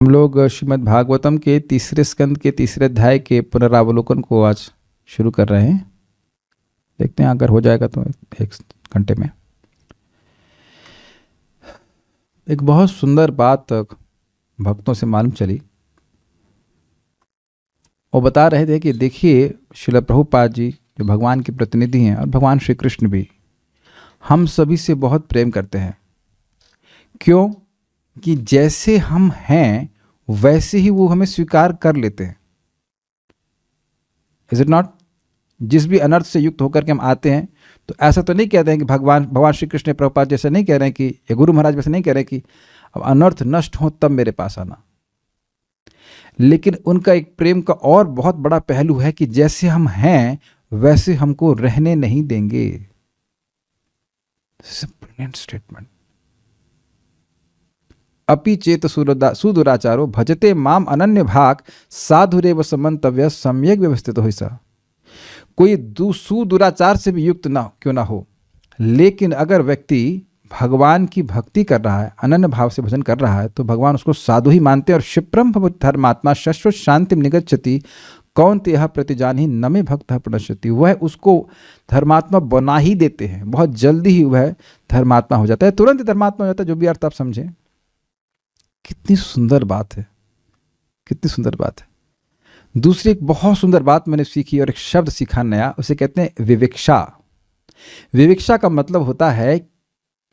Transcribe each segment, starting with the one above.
हम लोग श्रीमद् भागवतम के तीसरे स्कंद के तीसरे अध्याय के पुनरावलोकन को आज शुरू कर रहे हैं। देखते हैं अगर हो जाएगा तो एक घंटे में। एक बहुत सुंदर बात भक्तों से मालूम चली। वो बता रहे थे कि देखिए श्रील प्रभुपाद जी जो भगवान के प्रतिनिधि हैं और भगवान श्री कृष्ण भी हम सभी से बहुत प्रेम करते हैं। क्यों? कि जैसे हम हैं वैसे ही वो हमें स्वीकार कर लेते हैं। Is it not? जिस भी अनर्थ से युक्त होकर के हम आते हैं तो ऐसा तो नहीं कहते हैं कि भगवान श्री कृष्ण प्रभुपाद जैसे नहीं कह रहे हैं कि या गुरु महाराज वैसे नहीं कह रहे कि अब अनर्थ नष्ट हो तब मेरे पास आना। लेकिन उनका एक प्रेम का और बहुत बड़ा पहलू है कि जैसे हम हैं वैसे हमको रहने नहीं देंगे। Brilliant statement. अपि चेत सुदुराचारो भजते माम अनन्य भाग साधुरेव समन्तव्य सम्यक व्यवस्थित हो। सा कोई सुदुराचार से भी युक्त ना क्यों ना हो, लेकिन अगर व्यक्ति भगवान की भक्ति कर रहा है, अनन्य भाव से भजन कर रहा है, तो भगवान उसको साधु ही मानते हैं। और क्षिप्रम भवति धर्मात्मा शाश्वत शांति निगच्छति कौन्तेय यह प्रतिजानी न मे भक्त प्रणश्यति। वह उसको धर्मात्मा बना ही देते हैं। बहुत जल्दी ही वह धर्मात्मा हो जाता है, तुरंत ही धर्मात्मा हो जाता है। जो भी अर्थ आप समझें। कितनी सुंदर बात है, कितनी सुंदर बात है। दूसरी एक बहुत सुंदर बात मैंने सीखी और एक शब्द सीखा नया, उसे कहते हैं विवेक्षा। विवेक्षा का मतलब होता है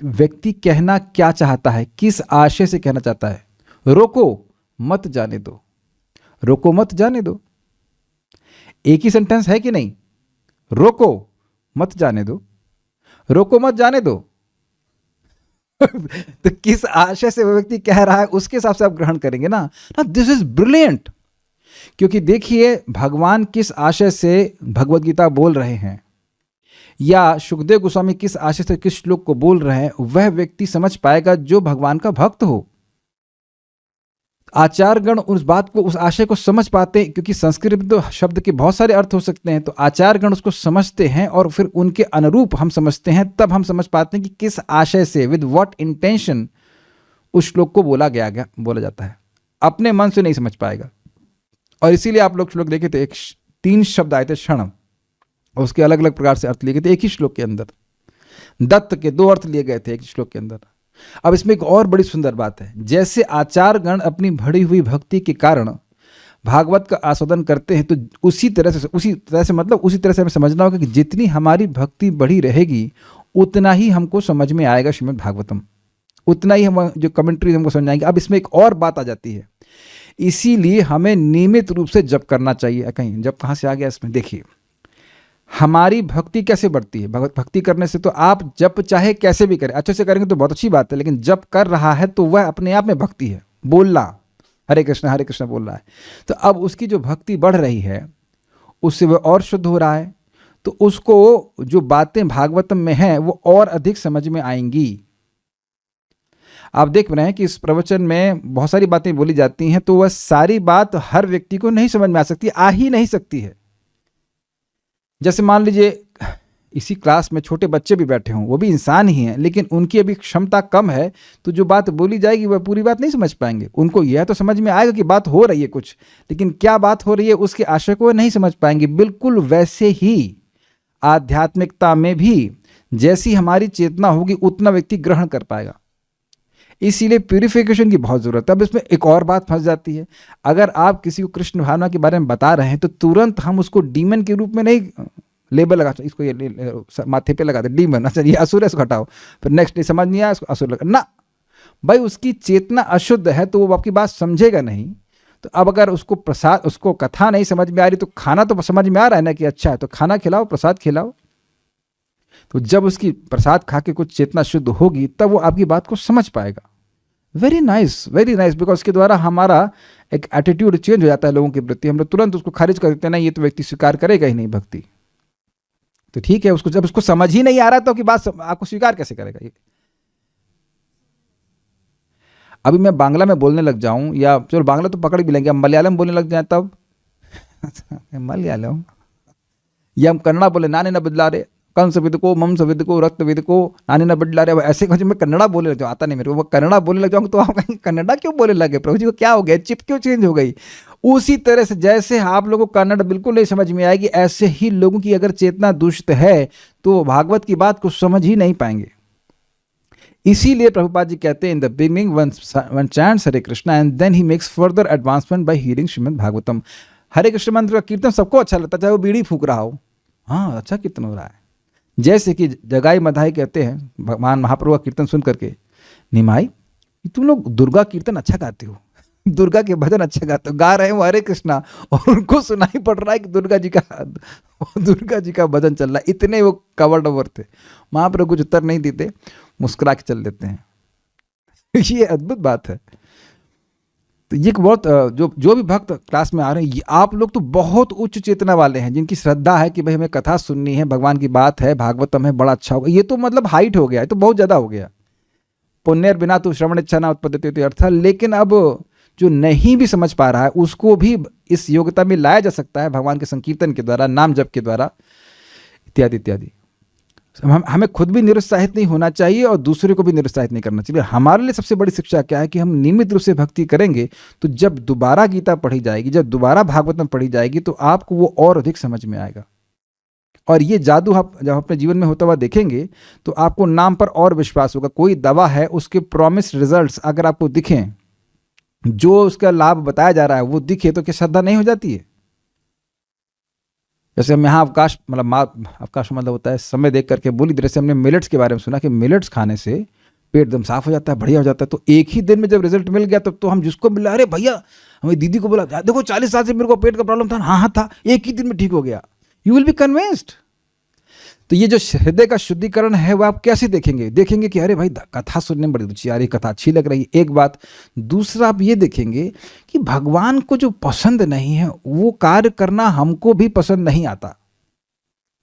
व्यक्ति कहना क्या चाहता है, किस आशय से कहना चाहता है। रोको मत जाने दो, रोको मत जाने दो। एक ही सेंटेंस है कि नहीं? रोको मत जाने दो, रोको मत जाने दो। तो किस आशय से वो व्यक्ति कह रहा है उसके हिसाब से आप ग्रहण करेंगे ना। This is brilliant. क्योंकि देखिए भगवान किस आशय से भगवद गीता बोल रहे हैं या सुखदेव गोस्वामी किस आशय से किस श्लोक को बोल रहे हैं, वह व्यक्ति समझ पाएगा जो भगवान का भक्त हो। आचार्यगण उस बात को, उस आशय को समझ पाते हैं, क्योंकि संस्कृत में तो शब्द के बहुत सारे अर्थ हो सकते हैं। तो आचार्यगण उसको समझते हैं और फिर उनके अनुरूप हम समझते हैं, तब हम समझ पाते हैं कि किस आशय से, विद व्हाट इंटेंशन उस श्लोक को बोला जाता है। अपने मन से नहीं समझ पाएगा। और इसीलिए आप लोग श्लोक देखे थे, 3 शब्द आए थे क्षण, उसके अलग अलग प्रकार से अर्थ लिए गए थे एक ही श्लोक के अंदर। दत्त के 2 अर्थ लिए गए थे एक श्लोक के अंदर। अब इसमें एक और बड़ी सुंदर बात है। जैसे आचार्यगण अपनी बढ़ी हुई भक्ति के कारण भागवत का आस्वादन करते हैं, तो उसी तरह से हमें समझना होगा कि जितनी हमारी भक्ति बढ़ी रहेगी उतना ही हमको समझ में आएगा श्रीमद् भागवतम, उतना ही हम जो कमेंट्री हमको समझ आएंगे। अब इसमें एक और बात आ जाती है, इसीलिए हमें नियमित रूप से जप करना चाहिए। कहीं जप कहाँ से आ गया इसमें? देखिए हमारी भक्ति कैसे बढ़ती है। भक्ति करने से तो आप जप चाहे कैसे भी करें, अच्छे से करेंगे तो बहुत अच्छी बात है, लेकिन जप कर रहा है तो वह अपने आप में भक्ति है। बोलना हरे कृष्ण बोल रहा है, तो अब उसकी जो भक्ति बढ़ रही है उससे वह और शुद्ध हो रहा है, तो उसको जो बातें भागवतम में हैं वो और अधिक समझ में आएंगी। आप देख रहे हैं कि इस प्रवचन में बहुत सारी बातें बोली जाती हैं, तो वह सारी बात हर व्यक्ति को नहीं समझ में आ सकती, आ ही नहीं सकती है। जैसे मान लीजिए इसी क्लास में छोटे बच्चे भी बैठे हों, वो भी इंसान ही हैं, लेकिन उनकी अभी क्षमता कम है, तो जो बात बोली जाएगी वह पूरी बात नहीं समझ पाएंगे। उनको यह तो समझ में आएगा कि बात हो रही है कुछ, लेकिन क्या बात हो रही है उसके आशय को नहीं समझ पाएंगे। बिल्कुल वैसे ही आध्यात्मिकता में भी जैसी हमारी चेतना होगी उतना व्यक्ति ग्रहण कर पाएगा। इसीलिए प्यूरिफिकेशन की बहुत ज़रूरत है। अब इसमें एक और बात फंस जाती है। अगर आप किसी को कृष्ण भावना के बारे में बता रहे हैं तो तुरंत हम उसको डीमन के रूप में नहीं लेबल लगा, इसको ये माथे पे लगा दे डीमन, अच्छा ये असुर है इसको हटाओ, फिर नेक्स्ट डे समझ नहीं आया इसको असुर लगा ना। भाई उसकी चेतना अशुद्ध है तो वो आपकी बात समझेगा नहीं। तो अब अगर उसको कथा नहीं समझ में आ रही तो खाना तो समझ में आ रहा है ना कि अच्छा है, तो खाना खिलाओ, प्रसाद खिलाओ। तो जब उसकी प्रसाद खा के कुछ चेतना शुद्ध होगी तब वो आपकी बात को समझ पाएगा। वेरी नाइस, बिकॉज उसके द्वारा हमारा एक एटीट्यूड चेंज हो जाता है लोगों के प्रति। हम लोग तुरंत उसको खारिज कर देते हैं, ना ये तो व्यक्ति स्वीकार करेगा ही नहीं भक्ति। तो ठीक है, उसको जब उसको समझ ही नहीं आ रहा तो कि बात आपको स्वीकार कैसे करेगा ये। अभी मैं बांग्ला में बोलने लग जाऊं, या चलो बांग्ला तो पकड़ भी लेंगे, हम मलयालम बोलने लग जाए तब मलयालम, या हम कन्नड़ा बोले नाने न बदला रे, कंस विद को, मम विद को, रक्त विद को, नानी न बिडला रे, ऐसे कुछ मैं कन्नड़ा बोलने लग जाऊँ, आता नहीं मेरे को, वो कन्नड़ा बोलने लग जाऊँगा तो आप कहेंगे कन्नड़ा क्यों बोलने लगे प्रभु जी को, क्या हो गया, चिप क्यों चेंज हो गई। उसी तरह से जैसे आप लोगों को कन्नड़ बिल्कुल नहीं समझ में आएगी, ऐसे ही लोगों की अगर चेतना दूषित है तो भागवत की बात को समझ ही नहीं पाएंगे। इसीलिए प्रभुपाद जी कहते हैं in the beginning one chants Hare Krishna and then he makes further advancement by hearing Shrimad Bhagavatam. Hare Krishna मंत्र का कीर्तन सबको अच्छा लगता है, चाहे वो बीड़ी फूक रहा हो, हाँ अच्छा कीर्तन हो रहा है। जैसे कि जगाई मधाई कहते हैं भगवान महाप्रभु का कीर्तन सुन करके, निमाई तुम लोग दुर्गा कीर्तन अच्छा गाते हो, दुर्गा के भजन अच्छा गाते हो, गा रहे हो हरे कृष्णा और उनको सुनाई पड़ रहा है कि दुर्गा जी का भजन चल रहा है। इतने वो कवर्ड ओवर थे, महाप्रभु कुछ उत्तर नहीं देते, मुस्कुरा के चल देते हैं। ये अद्भुत बात है। तो ये बहुत जो भी भक्त क्लास में आ रहे हैं, आप लोग तो बहुत उच्च चेतना वाले हैं, जिनकी श्रद्धा है कि भाई हमें कथा सुननी है, भगवान की बात है, भागवतम है, बड़ा अच्छा होगा। ये तो मतलब हाइट हो गया है, तो बहुत ज़्यादा हो गया। पुण्यर बिना तो श्रवण इच्छा ना उत्पद्यते अर्थ। लेकिन अब जो नहीं भी समझ पा रहा है उसको भी इस योग्यता में लाया जा सकता है भगवान के संकीर्तन के द्वारा, नाम जप के द्वारा, इत्यादि इत्यादि। हमें खुद भी निरुत्साहित नहीं होना चाहिए और दूसरे को भी निरुत्साहित नहीं करना चाहिए। हमारे लिए सबसे बड़ी शिक्षा क्या है कि हम नियमित रूप से भक्ति करेंगे तो जब दोबारा गीता पढ़ी जाएगी, जब दोबारा भागवतम पढ़ी जाएगी तो आपको वो और अधिक समझ में आएगा। और ये जादू आप जब अपने जीवन में होता हुआ देखेंगे तो आपको नाम पर और विश्वास होगा। कोई दवा है, उसके प्रॉमिस रिजल्ट्स अगर आपको दिखें, जो उसका लाभ बताया जा रहा है वो दिखे, तो क्या श्रद्धा नहीं हो जाती है? जैसे हम यहाँ अवकाश मतलब होता है समय देख करके बोली, जैसे हमने मिलेट्स के बारे में सुना कि मिलेट्स खाने से पेट एकदम साफ हो जाता है, बढ़िया हो जाता है। तो एक ही दिन में जब रिजल्ट मिल गया तब तो हम जिसको मिला, अरे भैया, हमें दीदी को बोला देखो 40 साल से मेरे को पेट का प्रॉब्लम था, हाँ था, एक ही दिन में ठीक हो गया। You will be convinced. तो ये जो हृदय का शुद्धिकरण है वो आप कैसे देखेंगे कि अरे भाई कथा सुनने में बड़ी रुचि आ रही, कथा अच्छी लग रही है, एक बात। दूसरा आप ये देखेंगे कि भगवान को जो पसंद नहीं है वो कार्य करना हमको भी पसंद नहीं आता।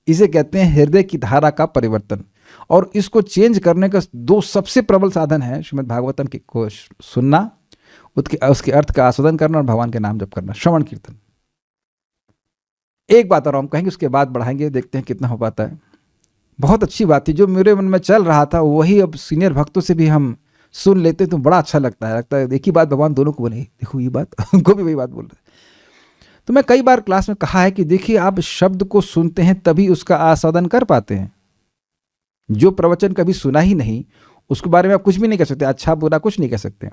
इसे कहते हैं हृदय की धारा का परिवर्तन। और इसको चेंज करने का दो सबसे प्रबल साधन है श्रीमद् भागवतम को सुनना, उसके अर्थ का आस्वादन करना और भगवान के नाम जप करना, श्रवण कीर्तन। एक बात और हम कहेंगे, उसके बाद बढ़ाएंगे, देखते हैं कितना हो पाता है। बहुत अच्छी बात थी, जो मेरे मन में चल रहा था वही अब सीनियर भक्तों से भी हम सुन लेते तो बड़ा अच्छा लगता है एक ही बात भगवान दोनों को बोले, देखो ये बात, उनको भी वही बात बोल रहे। तो मैं कई बार क्लास में कहा है कि देखिए, आप शब्द को सुनते हैं तभी उसका आस्वादन कर पाते हैं। जो प्रवचन कभी सुना ही नहीं उसके बारे में आप कुछ भी नहीं कह सकते, अच्छा बुरा कुछ नहीं कह सकते।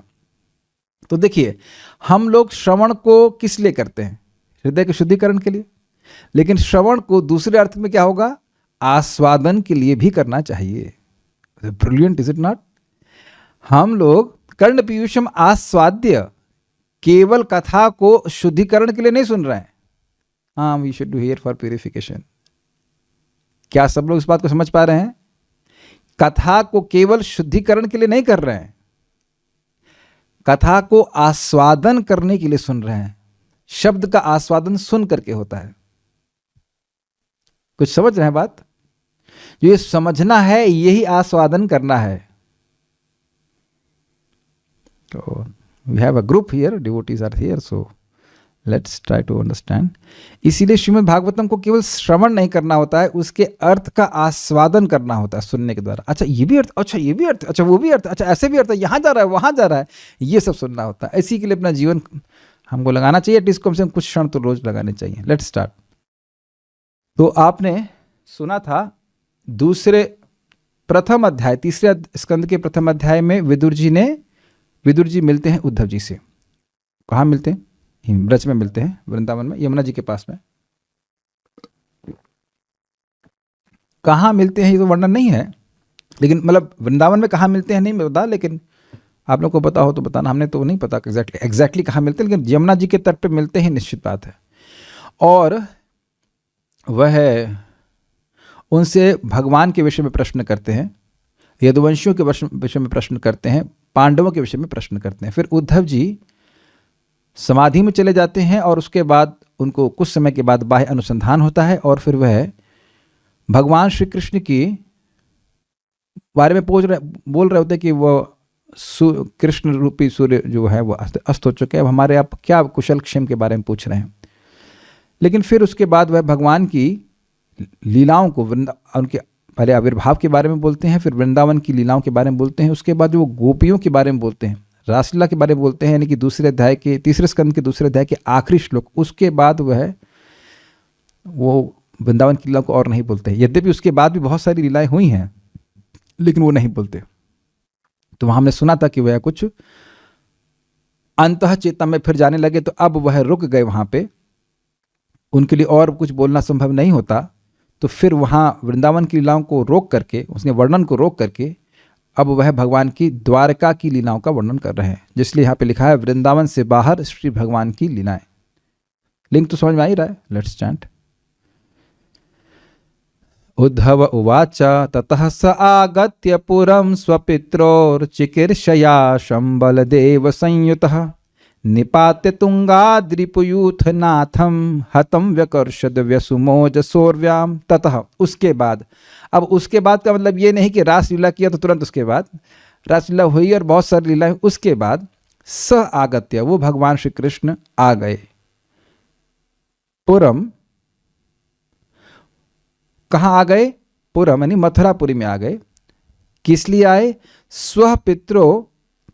तो देखिए, हम लोग श्रवण को किस लिए करते हैं? हृदय के शुद्धिकरण के लिए। लेकिन श्रवण को दूसरे अर्थ में क्या होगा? आस्वादन के लिए भी करना चाहिए। Brilliant, is it not? हम लोग कर्ण पीयूषम आस्वाद्य केवल कथा को शुद्धिकरण के लिए नहीं सुन रहे हैं। हाँ, we should do here for purification. क्या सब लोग इस बात को समझ पा रहे हैं? कथा को केवल शुद्धिकरण के लिए नहीं कर रहे हैं, कथा को आस्वादन करने के लिए सुन रहे हैं। शब्द का आस्वादन सुन करके होता है। कुछ समझ रहे हैं बात? जो ये समझना है यही आस्वादन करना है। तो we have a group here, devotees are here, so let's try to understand. इसीलिए श्रीमद् भागवतम को केवल श्रवण नहीं करना होता है, उसके अर्थ का आस्वादन करना होता है सुनने के द्वारा। अच्छा ये भी अर्थ, अच्छा ये भी अर्थ, अच्छा वो भी अर्थ, अच्छा ऐसे भी अर्थ है, यहाँ जा रहा है वहाँ जा रहा है, ये सब सुनना होता है। इसी के लिए अपना जीवन हमको लगाना चाहिए, एटलीस्ट कम से कम कुछ क्षण तो रोज लगाने चाहिए। Let's start. तो आपने सुना था प्रथम अध्याय, तीसरे स्कंद के प्रथम अध्याय में विदुर जी मिलते हैं उद्धव जी से। कहाँ मिलते हैं? ब्रज में मिलते हैं, वृंदावन में, यमुना जी के पास में। कहाँ मिलते हैं ये तो वर्णन नहीं है, लेकिन मतलब वृंदावन में कहाँ मिलते हैं नहीं मैं बता, लेकिन आप लोग को पता हो तो बताना। हमने तो नहीं पता एग्जैक्टली कहाँ मिलते हैं, लेकिन यमुना जी के तट पे मिलते हैं, निश्चित बात है। और वह उनसे भगवान के विषय में प्रश्न करते हैं, यदुवंशियों के विषय में प्रश्न करते हैं, पांडवों के विषय में प्रश्न करते हैं। फिर उद्धव जी समाधि में चले जाते हैं और उसके बाद उनको कुछ समय के बाद बाह्य अनुसंधान होता है और फिर वह भगवान श्री कृष्ण की बारे में बोल रहे होते हैं कि वह कृष्ण रूपी सूर्य जो है वो अस्त हो चुके हैं, अब हमारे आप क्या कुशल क्षेम के बारे में पूछ रहे हैं। लेकिन फिर उसके बाद वह भगवान की लीलाओं को, उनके पहले आविर्भाव के बारे में बोलते हैं, फिर वृंदावन की लीलाओं के बारे में बोलते हैं, उसके बाद वो गोपियों के बारे में बोलते हैं, रासलीला के बारे में बोलते हैं, यानी कि दूसरे अध्याय के तीसरे स्कंद के दूसरे अध्याय के आखिरी श्लोक। उसके बाद वो वृंदावन की लीलाओं को और नहीं बोलते हैं। यद्यपि उसके बाद भी बहुत सारी लीलाएं हुई हैं, लेकिन वो नहीं बोलते। तो वहाँ हमने सुना था कि वह कुछ अंतः चेतना में फिर जाने लगे, तो अब वह रुक गए वहाँ पे, उनके लिए और कुछ बोलना संभव नहीं होता। तो फिर वहाँ वृंदावन की लीलाओं को रोक करके, उसने वर्णन को रोक करके, अब वह भगवान की द्वारका की लीलाओं का वर्णन कर रहे हैं, जिसलिए यहाँ पे लिखा है वृंदावन से बाहर श्री भगवान की लीलाएं। लिंक तो समझ में आ ही रहा है। Let's chant. उद्धव उवाच ततः स आगत्य पुरं स्वपित्रोर्चिकीर्षया शम्बलदेव संयुतः निपात्य तुंगाद्रिपुयूथनाथं हतं व्यकर्षद व्यसुमोजसोर्व्याम। ततः उसके बाद, अब उसके बाद का मतलब ये नहीं कि रासलीला किया तो तुरंत उसके बाद, रासलीला हुई और बहुत सारी लीलाएं, उसके बाद स आगत्य वो भगवान श्री कृष्ण आ गए। पुरम, कहाँ आ गए? पुरम यानी मथुरापुरी में आ गए। किस लिए आए? स्व पित्रो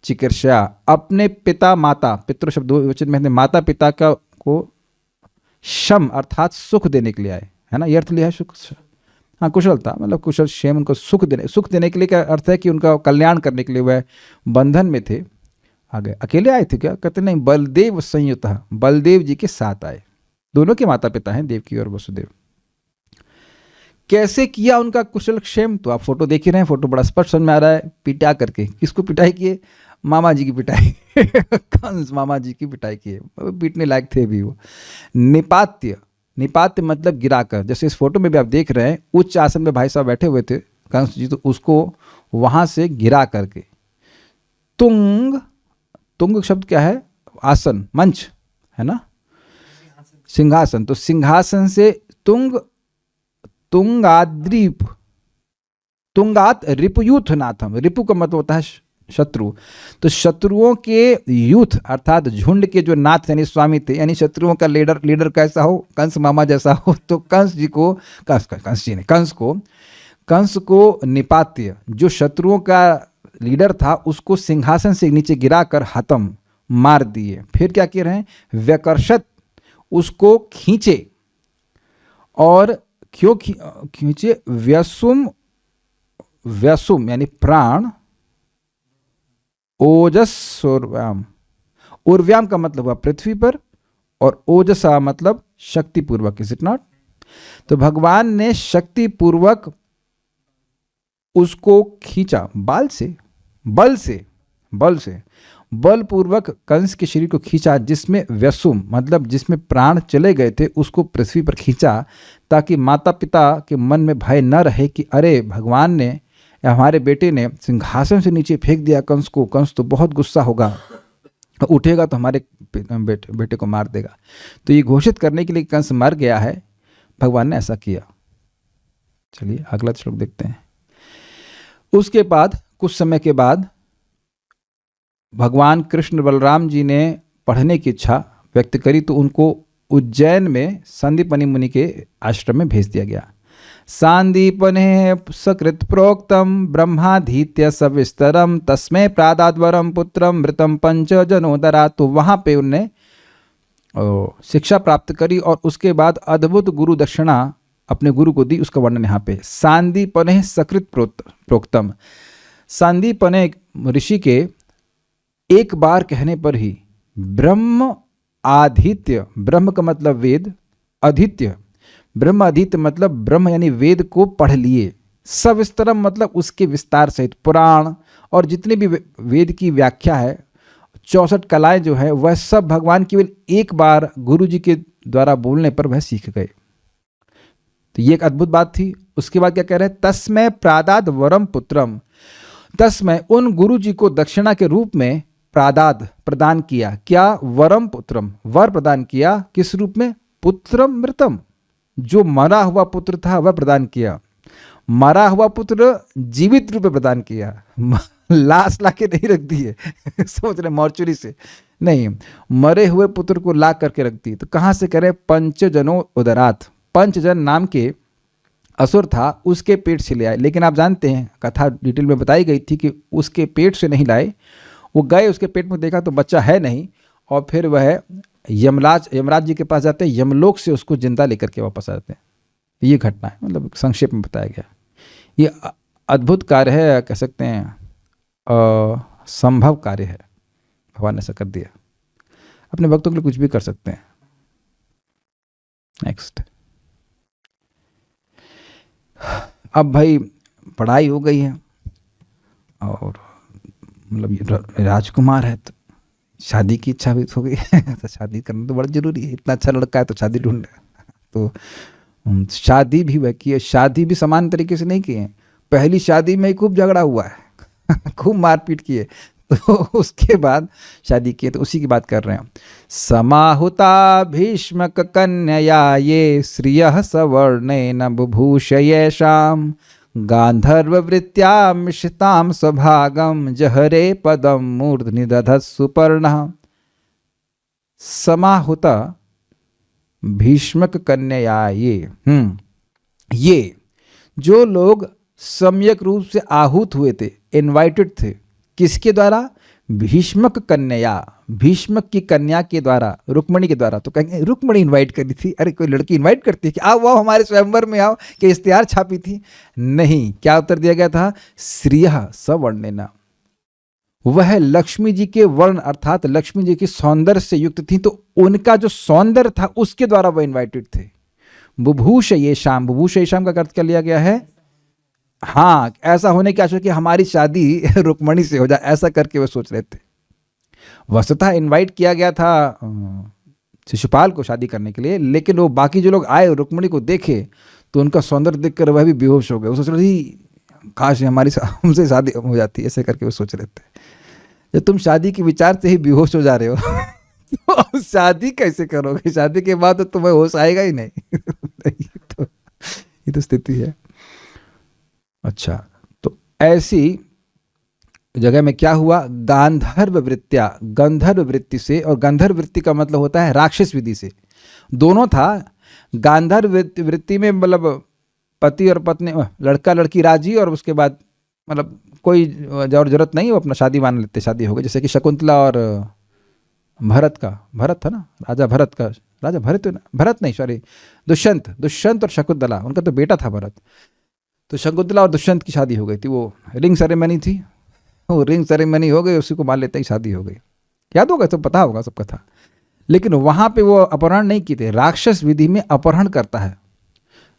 चिकीर्षा, अपने पिता माता, पितृ शब्द वचन में माता पिता का को शम अर्थात सुख देने के लिए आए, है ना, ये अर्थ लिया है सुख। हाँ, कुशलता मतलब कुशल क्षेम, उनको सुख देने के लिए का अर्थ है कि उनका कल्याण करने के लिए वह बंधन में थे, आ गए। अकेले आए थे क्या? कहते नहीं, बलदेव संयुत, बलदेव जी के साथ आए। दोनों के माता पिता हैं, देवकी और वसुदेव। कैसे किया उनका कुशल क्षेम? तो आप फोटो देख ही रहे हैं, फोटो बड़ा स्पष्ट समझ में आ रहा है। पिटा करके, किसको पिटाई किए? मामा जी की पिटाई कंस मामा जी की पिटाई किए, पीटने लायक थे भी वो। निपात्य, निपात्य मतलब गिराकर, जैसे इस फोटो में भी आप देख रहे हैं, उच्च आसन में भाई साहब बैठे हुए थे कंस जी, तो उसको वहां से गिरा करके। तुंग, तुंग शब्द क्या है? आसन, मंच, है ना, सिंहासन। तो सिंहासन से तुंगाद्रीप, तुंगात रिपुयूथ नाथम, रिपु का मतलब होता है शत्रु। तो शत्रुओं के यूथ अर्थात झुंड के जो नाथ यानी स्वामी थे, यानी शत्रुओं का लीडर कैसा हो? कंस मामा जैसा हो। तो कंस जी को, कंस को निपात्य, जो शत्रुओं का लीडर था, उसको सिंहासन से नीचे गिराकर हतम, मार दिए। फिर क्या किए रहे? व्यकर्षत, उसको खींचे। और क्यों खींचे? व्यसुम यानी प्राण, ओजस उर्व्याम, उर्व्याम का मतलब हुआ पृथ्वी पर, और ओजसा मतलब शक्तिपूर्वक, इज इट नॉट? तो भगवान ने शक्तिपूर्वक उसको खींचा, बल से बलपूर्वक कंस के शरीर को खींचा, जिसमें व्यसुम मतलब जिसमें प्राण चले गए थे, उसको पृथ्वी पर खींचा, ताकि माता पिता के मन में भय न रहे कि अरे भगवान ने या हमारे बेटे ने सिंहासन से नीचे फेंक दिया कंस को, कंस तो बहुत गुस्सा होगा, उठेगा तो हमारे बेटे को मार देगा। तो ये घोषित करने के लिए कंस मर गया है, भगवान ने ऐसा किया। चलिए अगला श्लोक देखते हैं। उसके बाद कुछ समय के बाद भगवान कृष्ण बलराम जी ने पढ़ने की इच्छा व्यक्त करी, तो उनको उज्जैन में संदीपनि मुनि के आश्रम में भेज दिया गया। सांदीपने सकृत प्रोक्तम ब्रह्माधीत्य सविस्तरम तस्मै प्रादाद्वरम पुत्रम मृतम पंच जनोदरा। तो वहाँ पे उनने शिक्षा प्राप्त करी और उसके बाद अद्भुत गुरु दक्षिणा अपने गुरु को दी। उसका वर्णन यहाँ पे सांदीपने सकृत प्रोक्तम। सांदीपने ऋषि के एक बार कहने पर ही ब्रह्म आधित्य, ब्रह्म का मतलब वेद, अधीत्य, ब्रह्म अधीत्य मतलब ब्रह्म यानी वेद को पढ़ लिए, सविस्तरम मतलब उसके विस्तार सहित, पुराण और जितने भी वेद की व्याख्या है, 64 कलाएं जो है, वह सब भगवान केवल एक बार गुरु जी के द्वारा बोलने पर वह सीख गए। तो ये एक अद्भुत बात थी। उसके बाद क्या कह रहे हैं? तस्मै प्रादाद वरम पुत्रम, तस्मै उन गुरु जी को दक्षिणा के रूप में प्रादाद प्रदान किया। क्या? वरम पुत्रम, वर प्रदान किया। किस रूप में? पुत्रम मृतम, जो मरा हुआ पुत्र था वह प्रदान किया। मरा हुआ पुत्र जीवित रूप में प्रदान किया, लाश ला के नहीं रख दी है सोच रहे मॉर्चुरी से नहीं, मरे हुए पुत्र को ला करके रख दी। तो कहाँ से करे? पंचजनों उदरात, पंचजन नाम के असुर था उसके पेट से ले आए, लेकिन आप जानते हैं कथा डिटेल में बताई गई थी कि उसके पेट से नहीं लाए, वो गए उसके पेट में देखा तो बच्चा है नहीं, और फिर वह यमराज जी के पास जाते हैं, यमलोक से उसको जिंदा लेकर के वापस आते हैं। ये घटना है, मतलब संक्षेप में बताया गया। ये अद्भुत कार्य है, कह सकते हैं संभव कार्य है, भगवान ने ऐसा कर दिया। अपने भक्तों के लिए कुछ भी कर सकते हैं। नेक्स्ट, अब भाई पढ़ाई हो गई है और मतलब ये राजकुमार है तो शादी की इच्छा भी हो गई तो शादी करना तो बड़ा जरूरी है, इतना अच्छा लड़का है तो शादी ढूंढ तो शादी भी वह की है। शादी भी समान तरीके से नहीं किए हैं, पहली शादी में ही खूब झगड़ा हुआ है खूब मारपीट की है, तो उसके बाद शादी की है, तो उसी की बात कर रहे हैं। समाहुता भीष्मक कन्यया ये श्रियः सवर्णेन बुभूषयेषां गांधर्ववृत्त्या मिश्रितां स्वभागं जहरे पदं मूर्ध्नि दधत् सुपर्णः। समाहुता भीष्मक कन्यया ये जो लोग सम्यक रूप से आहूत हुए थे, इनवाइटेड थे, किसके द्वारा? भीष्मक कन्या, भीष्मक की कन्या के द्वारा, रुक्मणी के द्वारा। तो कहेंगे रुक्मणी इनवाइट करी थी, अरे कोई लड़की इनवाइट करती है कि आओ आओ हमारे स्वयंवर में आओ, कि इश्तिहार छापी थी? नहीं, क्या उत्तर दिया गया था? श्रियः सवर्णेन, वह लक्ष्मी जी के वर्ण अर्थात लक्ष्मी जी की सौंदर्य से युक्त थी, तो उनका जो सौंदर्य था उसके द्वारा वह इन्वाइटेड थे। बुभूषयेषां, बुभूषयेषां का अर्थ क्या लिया गया है? हाँ, ऐसा होने की आशा कि हमारी शादी रुक्मणी से हो जाए, ऐसा करके वो सोच रहे थे। वस्तुतः इनवाइट किया गया था शिशुपाल को शादी करने के लिए, लेकिन वो बाकी जो लोग आए रुक्मणी को देखे तो उनका सौंदर्य देखकर वह भी बेहोश हो गए। वो सोच रहे थे काश हमारी हमसे शादी हो जाती, ऐसे करके वो सोच रहे थे। जब तुम शादी के विचार से ही बेहोश हो जा रहे हो तो अब शादी कैसे करोगे? शादी के बाद तो तुम्हें होश आएगा ही नहीं तो ये तो स्थिति है। अच्छा, तो ऐसी जगह में क्या हुआ? गांधर्व वृत्त्या, गंधर्व वृत्ति से, और गंधर्व वृत्ति का मतलब होता है राक्षस विधि से, दोनों था। गांधर्व वृत्ति में मतलब पति और पत्नी, लड़का लड़की राजी, और उसके बाद मतलब कोई जरूरत नहीं, वो अपना शादी मान लेते, शादी हो गई। जैसे कि शकुंतला और भरत था ना, राजा भरत ना, भरत नहीं सॉरी, दुष्यंत और शकुंतला, उनका तो बेटा था भरत। तो शकुंतला और दुष्यंत की शादी हो गई थी, वो रिंग सेरेमनी थी, वो रिंग सेरेमनी हो गई, उसी को मान लेते ही शादी हो गई। याद होगा, तो पता होगा सबका था। लेकिन वहाँ पे वो अपहरण नहीं किए थे, राक्षस विधि में अपहरण करता है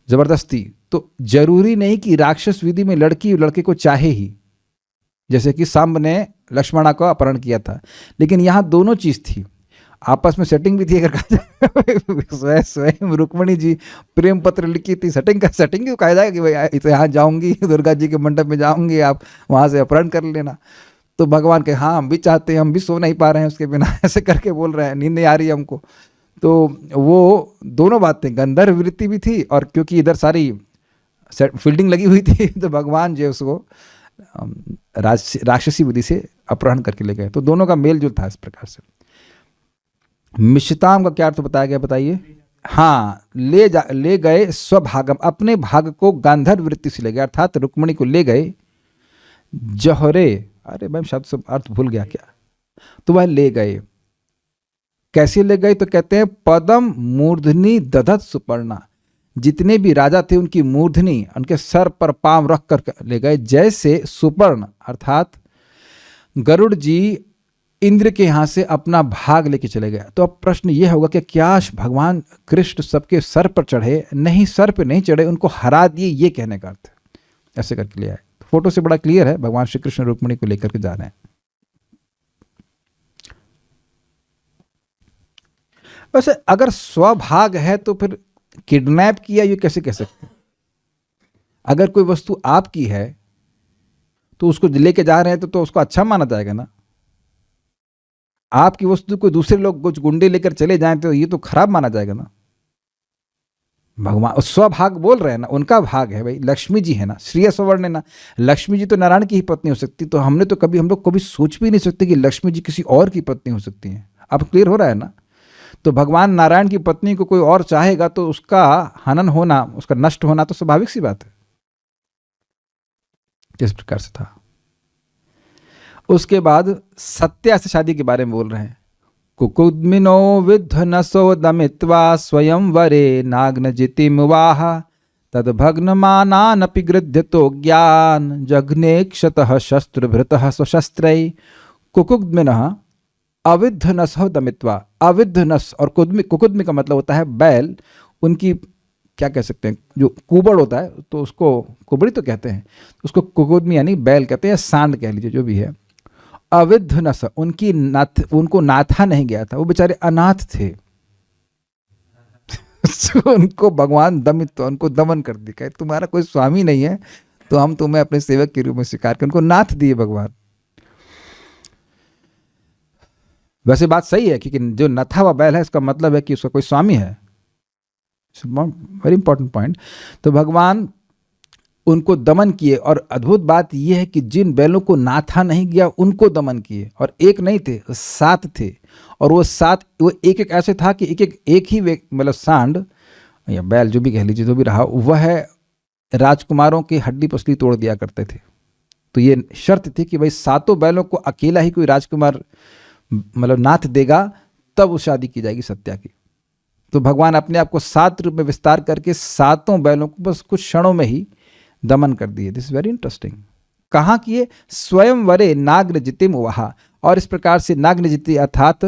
जबरदस्ती। तो जरूरी नहीं कि राक्षस विधि में लड़की लड़के को चाहे ही, जैसे कि सांब ने लक्ष्मणा को अपहरण किया था, लेकिन यहाँ दोनों चीज़ थी, आपस में सेटिंग भी थी। अगर स्वयं रुक्मणी जी प्रेम पत्र लिखी थी, सेटिंग कहा जाएगा कि भाई तो यहाँ जाऊंगी, दुर्गा जी के मंडप में जाऊंगी, आप वहाँ से अपहरण कर लेना। तो भगवान के हाँ हम भी चाहते हैं, हम भी सो नहीं पा रहे हैं उसके बिना, ऐसे करके बोल रहे हैं, नींद नहीं आ रही है हमको। तो वो दोनों बातें, गंधर्व वृत्ति भी थी, और क्योंकि इधर सारी फील्डिंग लगी हुई थी तो भगवान जो उसको राक्षसी विधि से अपहरण करके ले गए। तो दोनों का मेल जोल था इस प्रकार से। मिश्रिताम का क्या अर्थ बताया गया, बताइए? हाँ, ले गए स्वभागम, अपने भाग को गांधर्व वृत्ति से ले गए, अर्थात रुक्मणी को ले गए जहरे, अरे भाई शब्द सब अर्थ भूल गया क्या, तो वह ले गए। कैसे ले गए? तो कहते हैं पदम मूर्धनि दधत् सुपर्णा, जितने भी राजा थे उनकी मूर्धनि, उनके सर पर पांव रख कर ले गए, जैसे सुपर्ण अर्थात गरुड़ जी इंद्र के यहाँ से अपना भाग लेके चले गए। तो अब प्रश्न ये होगा कि क्या भगवान कृष्ण सबके सर पर चढ़े? नहीं, सर पर नहीं चढ़े, उनको हरा दिए, ये कहने का अर्थ ऐसे करके लिया है। फोटो से बड़ा क्लियर है, भगवान श्री कृष्ण रुक्मणी को लेकर के जा रहे हैं। वैसे अगर स्वभाग है तो फिर किडनैप किया ये कैसे कह सकते हैं? अगर कोई वस्तु आपकी है तो उसको लेके जा रहे हैं तो उसको अच्छा माना जाएगा ना। आपकी वस्तु कोई दूसरे लोग कुछ गुंडे लेकर चले जाएं तो ये तो खराब माना जाएगा ना। भगवान स्वभाग बोल रहे हैं ना, उनका भाग है भाई, लक्ष्मी जी है ना, श्रिय स्वर्ण है ना। लक्ष्मी जी तो नारायण की ही पत्नी हो सकती, तो हम लोग कभी सोच भी नहीं सकते कि लक्ष्मी जी किसी और की पत्नी हो सकती हैं। अब क्लियर हो रहा है ना। तो भगवान नारायण की पत्नी को कोई और चाहेगा तो उसका हनन होना, उसका नष्ट होना तो स्वाभाविक सी बात है। इस प्रकार से था। उसके बाद सत्या से शादी के बारे में बोल रहे हैं। कुकुद्मिनो विध्वनसो दमित्वा स्वयं वरे नाग्न जितिमुवाह तद्भग्नमानानपि गृध्यतो ज्ञान जघ्नेक्षतः शस्त्रभृतः स्वशस्त्रै। कुकुद्मिनः अविध्वनसो दमित्वा, अविध्वनस और कुद्मि, कुकुद्मि का मतलब होता है बैल, उनकी क्या कह सकते हैं, जो कुबड़ होता है तो उसको कुबड़ी तो कहते हैं, उसको कुकुद्मि यानी बैल कहते हैं, सांड कह लीजिए, जो भी है। अविध्वनस, उनकी उनको नाथा नहीं गया था, वो बेचारे अनाथ थे। उनको भगवान दमित, तो उनको दमन कर दी, कहे तुम्हारा कोई स्वामी नहीं है तो हम तुम्हें अपने सेवक के रूप में स्वीकार कर, उनको नाथ दिए भगवान। वैसे बात सही है, क्योंकि जो नथा हुआ बैल है इसका मतलब है कि उसका कोई स्वामी है। Very important point. तो भगवान उनको दमन किए, और अद्भुत बात यह है कि जिन बैलों को नाथा नहीं गया उनको दमन किए, और एक नहीं थे, 7 थे। और वो 7, वो एक एक ऐसे था कि एक ही मतलब सांड या बैल जो भी कह लीजिए, जो भी रहा, वह राजकुमारों की हड्डी पसली तोड़ दिया करते थे। तो ये शर्त थी कि भाई 7 बैलों को अकेला ही कोई राजकुमार मतलब नाथ देगा, तब उस शादी की जाएगी सत्या की। तो भगवान अपने आप को 7 रूप में विस्तार करके 7 बैलों को बस कुछ क्षणों में ही दमन कर दिए। This is very interesting. कहाँ किए? स्वयंवरे नाग्नजितिम वहा। और इस प्रकार से नाग्नजिति अर्थात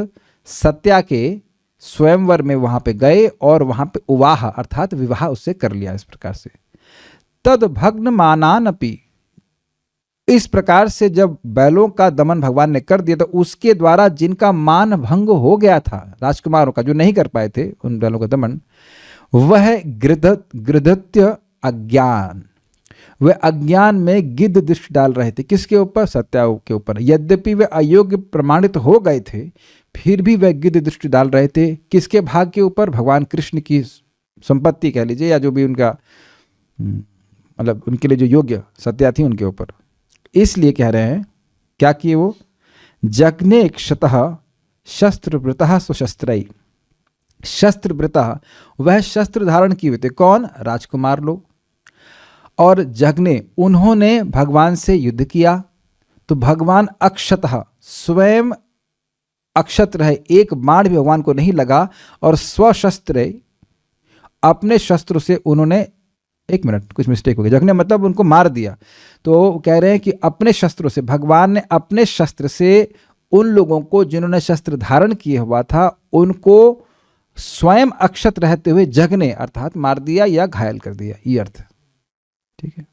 सत्या के स्वयंवर में वहां पे गए और वहां पे उवाह अर्थात विवाह उससे कर लिया। इस प्रकार से तद भग्न मानानपि, इस प्रकार से जब बैलों का दमन भगवान ने कर दिया तो उसके द्वारा जिनका मान भंग हो गया था, राजकुमारों का, जो नहीं कर पाए थे उन बैलों का दमन, वह गृधत्य अज्ञान, वे अज्ञान में गिद्ध दृष्टि डाल रहे थे। किसके ऊपर? सत्या के ऊपर। यद्यपि वे अयोग्य प्रमाणित हो गए थे, फिर भी वे गिद्ध दृष्टि डाल रहे थे। किसके भाग के ऊपर? भगवान कृष्ण की संपत्ति कह लीजिए, या जो भी उनका मतलब उनके लिए जो योग्य सत्या थी उनके ऊपर। इसलिए कह रहे हैं, क्या किए वो? जग्ने क्षतः शस्त्रवृतः स्वशस्त्रैः। शस्त्रवृतः, वह शस्त्र धारण किए हुए थे। कौन? राजकुमार लोग। और जगने, उन्होंने भगवान से युद्ध किया। तो भगवान अक्षतः, स्वयं अक्षत रहे, एक बाण भी भगवान को नहीं लगा। और स्वशस्त्र, अपने शस्त्र से उन्होंने, एक मिनट कुछ मिस्टेक हो गई, जगने मतलब उनको मार दिया। तो कह रहे हैं कि अपने शस्त्रों से, भगवान ने अपने शस्त्र से उन लोगों को जिन्होंने शस्त्र धारण किए हुआ था उनको स्वयं अक्षत रहते हुए जगने अर्थात मार दिया या घायल कर दिया, ये अर्थ। ठीक है,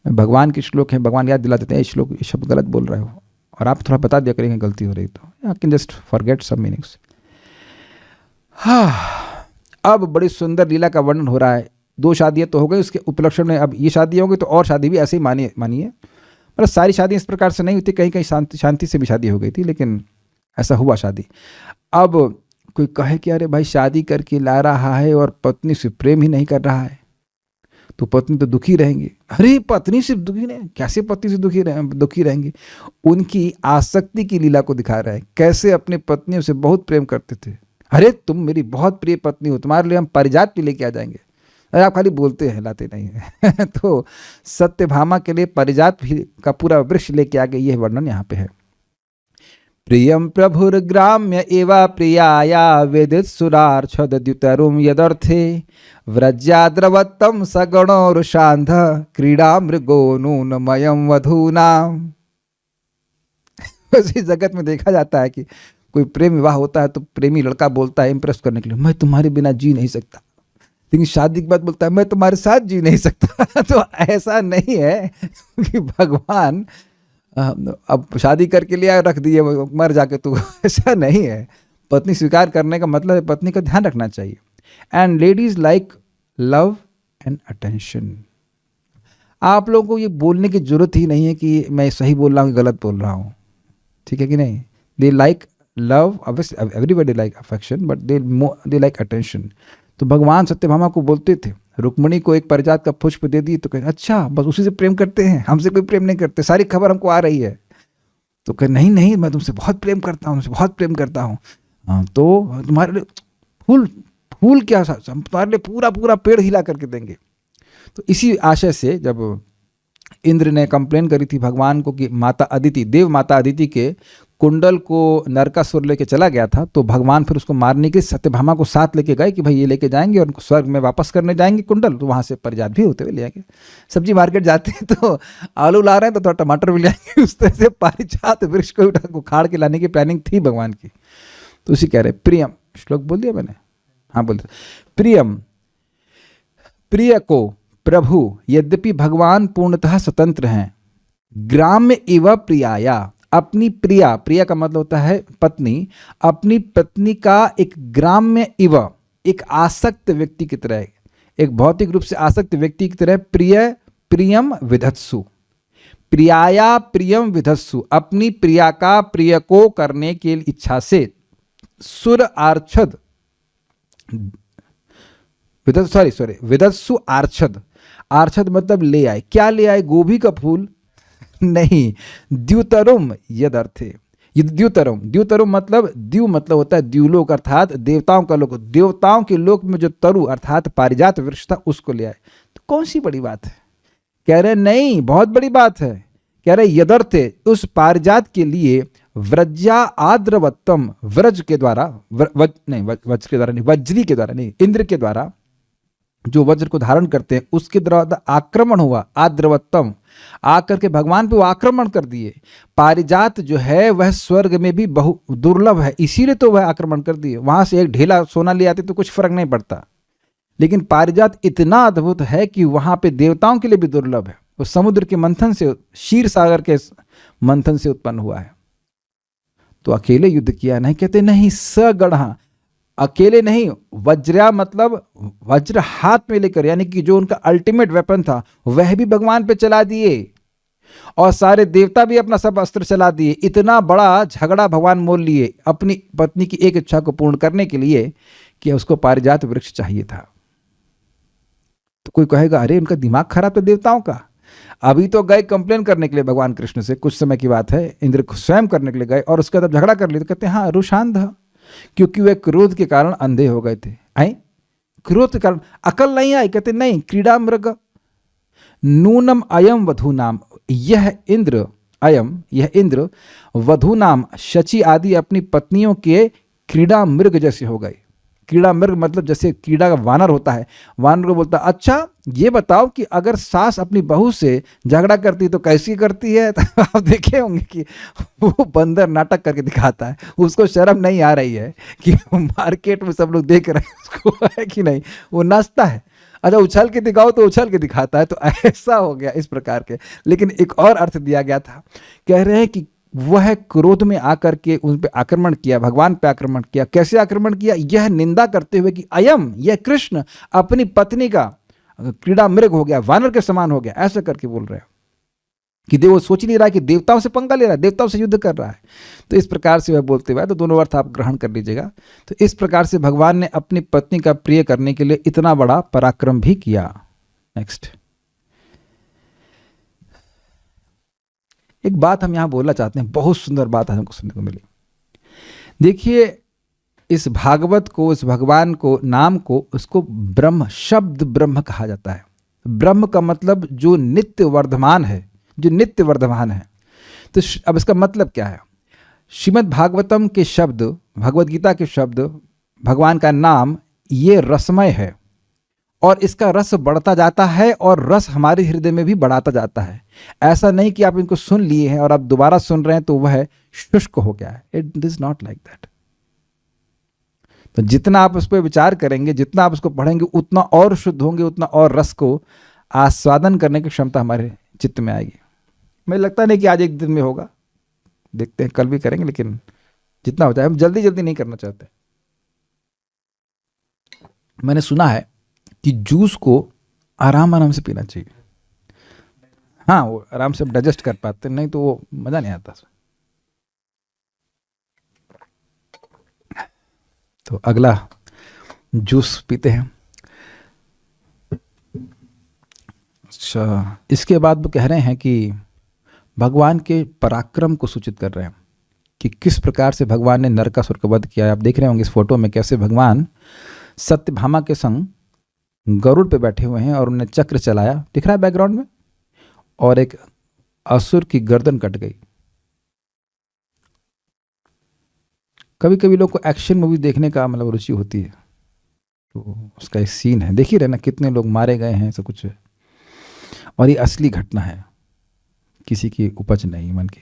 भगवान के श्लोक है, भगवान याद दिला देते हैं, श्लोक ये शब्द गलत बोल रहे हो और आप थोड़ा बता दिया करेंगे गलती हो रही तो I can just forget some meanings. हाँ, अब बड़ी सुंदर लीला का वर्णन हो रहा है। 2 शादियां तो हो गई, उसके उपलक्षण में अब ये शादी होगी, तो और शादी भी ऐसे ही मानिए, मतलब सारी शादी इस प्रकार से नहीं होती, कहीं कहीं शांति से भी शादी हो गई थी, लेकिन ऐसा हुआ शादी। अब कोई कहे कि अरे भाई शादी करके ला रहा है और पत्नी से प्रेम ही नहीं कर रहा है, तो पत्नी तो दुखी रहेंगी। अरे पत्नी से दुखी नहीं, कैसे पत्नी से दुखी रहेंगी? उनकी आसक्ति की लीला को दिखा रहा है, कैसे अपने पत्नियों से बहुत प्रेम करते थे। अरे तुम मेरी बहुत प्रिय पत्नी हो, तुम्हारे लिए हम पारिजात भी लेके आ जाएंगे। अरे आप खाली बोलते हैं, लाते नहीं हैं। तो सत्यभामा के लिए पारिजात भी का पूरा वृक्ष लेके आ गए, यह वर्णन यहाँ पे है। प्रियम प्रभुर्ग्राम्य एवा प्रियाया वेदित सुरार्छद्युतरुम यदर्थे व्रज्याद्रवत्तम सगणोरुषांध क्रीड़ा मृगो नूनमयम वधूनाम। इस जगत में देखा जाता है कि कोई प्रेम विवाह होता है तो प्रेमी लड़का बोलता है इम्प्रेस करने के लिए, मैं तुम्हारे बिना जी नहीं सकता, लेकिन शादी के बाद बोलता है मैं तुम्हारे साथ जी नहीं सकता। तो ऐसा नहीं है कि भगवान अब शादी करके लिया रख दिए, मर जाके तू, ऐसा नहीं है। पत्नी स्वीकार करने का मतलब है पत्नी का ध्यान रखना चाहिए। And ladies like love and attention. आप लोगों को ये बोलने की जरूरत ही नहीं है कि मैं सही बोल रहा हूँ कि गलत बोल रहा हूँ, ठीक है कि नहीं? They like love, everybody like affection, but they like attention. तो भगवान सत्यभामा को बोलते थे, रुक्मणी को एक पारिजात का पुष्प दे दी तो कहे अच्छा बस उसी से प्रेम करते हैं, हमसे कोई प्रेम नहीं करते, सारी खबर हमको आ रही है। तो कहे नहीं नहीं, मैं तुमसे बहुत प्रेम करता हूँ, तुमसे बहुत प्रेम करता हूँ। हाँ, तो तुम्हारे लिए फूल, फूल क्या, हम तुम्हारे लिए पूरा पूरा पेड़ हिला करके देंगे। तो इसी आशय से जब इंद्र ने कंप्लेन करी थी भगवान को कि माता अदिति, देव माता अदिति के कुंडल को नरकासुर लेके चला गया था, तो भगवान फिर उसको मारने के लिए सत्यभामा को साथ लेके गए कि भाई ये लेके जाएंगे और उनको स्वर्ग में वापस करने जाएंगे कुंडल, तो वहाँ से परिजात भी होते हुए ले आएंगे। सब्जी मार्केट जाते हैं तो आलू ला रहे हैं तो थोड़ा टमाटर भी ले आएंगे, उस तरह से पारिजात वृक्ष को उखाड़ के लाने की प्लानिंग थी भगवान की। तो उसी कह रहे प्रियम, श्लोक बोल दिया मैंने, हाँ बोल दिया। प्रियम, प्रिय को प्रभु, यद्यपि भगवान पूर्णतः स्वतंत्र हैं, ग्राम्य इव प्रियाया, अपनी प्रिया, प्रिया का मतलब होता है पत्नी, अपनी पत्नी का एक ग्राम्य इव, एक आसक्त व्यक्ति की तरह, एक भौतिक रूप से आसक्त व्यक्ति की तरह प्रिय, प्रियम विधत्सु, प्रियाया प्रियम विधत्सु, अपनी प्रिया का प्रिय को करने के इच्छा से, सुर आर्छद, विधत्सु आर्छद, आर्छद मतलब ले आए, क्या ले आए, गोभी का फूल नहीं, द्युतरुम यद अर्थे, द्युतरुम, द्युतरुम मतलब, द्यु मतलब होता है द्युलोक अर्थात देवताओं का लोक, देवताओं के लोक में जो तरु अर्थात पारिजात वृक्ष था उसको ले आए। तो कौन सी बड़ी बात है, कह रहे नहीं बहुत बड़ी बात है, कह रहे यदर्थे, उस पारिजात के लिए व्रज्या आद्रवत्तम, व्रज के द्वारा, वज्र के द्वारा नहीं, वज्री के द्वारा नहीं, इंद्र के द्वारा जो वज्र को धारण करते हैं उसके द्वारा आक्रमण हुआ, आद्रवत्तम, आकर के भगवान पे वो आक्रमण कर दिए। पारिजात जो है वह स्वर्ग में भी बहु दुर्लभ है, इसीलिए तो वह आक्रमण कर दिए। वहां से एक ढेला सोना ले आते तो कुछ फर्क नहीं पड़ता, लेकिन पारिजात इतना अद्भुत है कि वहां पे देवताओं के लिए भी दुर्लभ है। वो समुद्र के मंथन से, क्षीर सागर के मंथन से उत्पन्न हुआ है। तो अकेले युद्ध किया नहीं, कहते नहीं, सगढ़ा, अकेले नहीं, वज्रा मतलब वज्र हाथ में लेकर, यानी कि जो उनका अल्टीमेट वेपन था वह भी भगवान पे चला दिए, और सारे देवता भी अपना सब अस्त्र चला दिए। इतना बड़ा झगड़ा भगवान मोल लिए अपनी पत्नी की एक इच्छा को पूर्ण करने के लिए कि उसको पारिजात वृक्ष चाहिए था। तो कोई कहेगा अरे उनका दिमाग खराब था देवताओं का। अभी तो गए कंप्लेन करने के लिए भगवान कृष्ण से, कुछ समय की बात है, इंद्र स्वयं करने के लिए गए और उसके बाद झगड़ा कर लिए। तो कहते हैं हाँ रुषांध, क्योंकि वे क्रोध के कारण अंधे हो गए थे। आई क्रोध के कारण अकल नहीं आई, कहते नहीं, क्रीड़ा मृग नूनम अयम वधूनाम, यह इंद्र, अयम यह इंद्र, वधूनाम शची आदि अपनी पत्नियों के क्रीड़ा मृग जैसे हो गए। क्रीड़ा मृग मतलब जैसे कीड़ा का वानर होता है, वानर को बोलता अच्छा ये बताओ कि अगर सास अपनी बहू से झगड़ा करती तो कैसी करती है। तो आप देखे होंगे कि वो बंदर नाटक करके दिखाता है, उसको शर्म नहीं आ रही है कि मार्केट में सब लोग देख रहे हैं उसको, है कि नहीं, वो नाचता है। अच्छा उछल के दिखाओ तो उछल के दिखाता है। तो ऐसा हो गया इस प्रकार के। लेकिन एक और अर्थ दिया गया था, कह रहे हैं कि वह क्रोध में आकर के उन पे आक्रमण किया, भगवान पे आक्रमण किया। कैसे आक्रमण किया, यह निंदा करते हुए कि अयम, यह कृष्ण अपनी पत्नी का क्रीड़ा मृग हो गया, वानर के समान हो गया, ऐसा करके बोल रहे हैं कि देव सोच नहीं रहा है कि देवताओं से पंगा ले रहा है, देवताओं से युद्ध कर रहा है। तो इस प्रकार से वह बोलते हुए, तो दोनों अर्थ आप ग्रहण कर लीजिएगा। तो इस प्रकार से भगवान ने अपनी पत्नी का प्रिय करने के लिए इतना बड़ा पराक्रम भी किया। नेक्स्ट एक बात हम यहां बोलना चाहते हैं, बहुत सुंदर बात हमको सुनने को मिली। देखिए इस भागवत को, इस भगवान को, नाम को, उसको ब्रह्म, शब्द ब्रह्म कहा जाता है। ब्रह्म का मतलब जो नित्य वर्धमान है, जो नित्य वर्धमान है। तो अब इसका मतलब क्या है, श्रीमद् भागवतम के शब्द, भगवद गीता के शब्द, भगवान का नाम, ये रसमय है और इसका रस बढ़ता जाता है और रस हमारे हृदय में भी बढ़ाता जाता है। ऐसा नहीं कि आप इनको सुन लिए हैं और आप दोबारा सुन रहे हैं तो वह शुष्क हो गया है। It is not like that. तो जितना आप उस पर विचार करेंगे, जितना आप उसको पढ़ेंगे, उतना और शुद्ध होंगे, उतना और रस को आस्वादन करने की क्षमता हमारे चित्त में आएगी। मुझे लगता नहीं कि आज एक दिन में होगा, देखते हैं कल भी करेंगे, लेकिन जितना हो जाए, हम जल्दी जल्दी नहीं करना चाहते। मैंने सुना है कि जूस को आराम आराम से पीना चाहिए। हाँ वो आराम से डाइजेस्ट कर पाते, नहीं तो वो मजा नहीं आता। तो अगला जूस पीते हैं। अच्छा इसके बाद वो कह रहे हैं कि भगवान के पराक्रम को सूचित कर रहे हैं कि किस प्रकार से भगवान ने नरकासुर का वध किया है। आप देख रहे होंगे इस फोटो में कैसे भगवान सत्यभामा के संग गरुड़ पे बैठे हुए हैं और उन्हें चक्र चलाया, दिख रहा है बैकग्राउंड में, और एक असुर की गर्दन कट गई। कभी कभी लोग को एक्शन मूवी देखने का मतलब रुचि होती है, तो उसका एक सीन है, देख ही रहे ना कितने लोग मारे गए हैं, सब कुछ है। और ये असली घटना है, किसी की उपज नहीं मन की।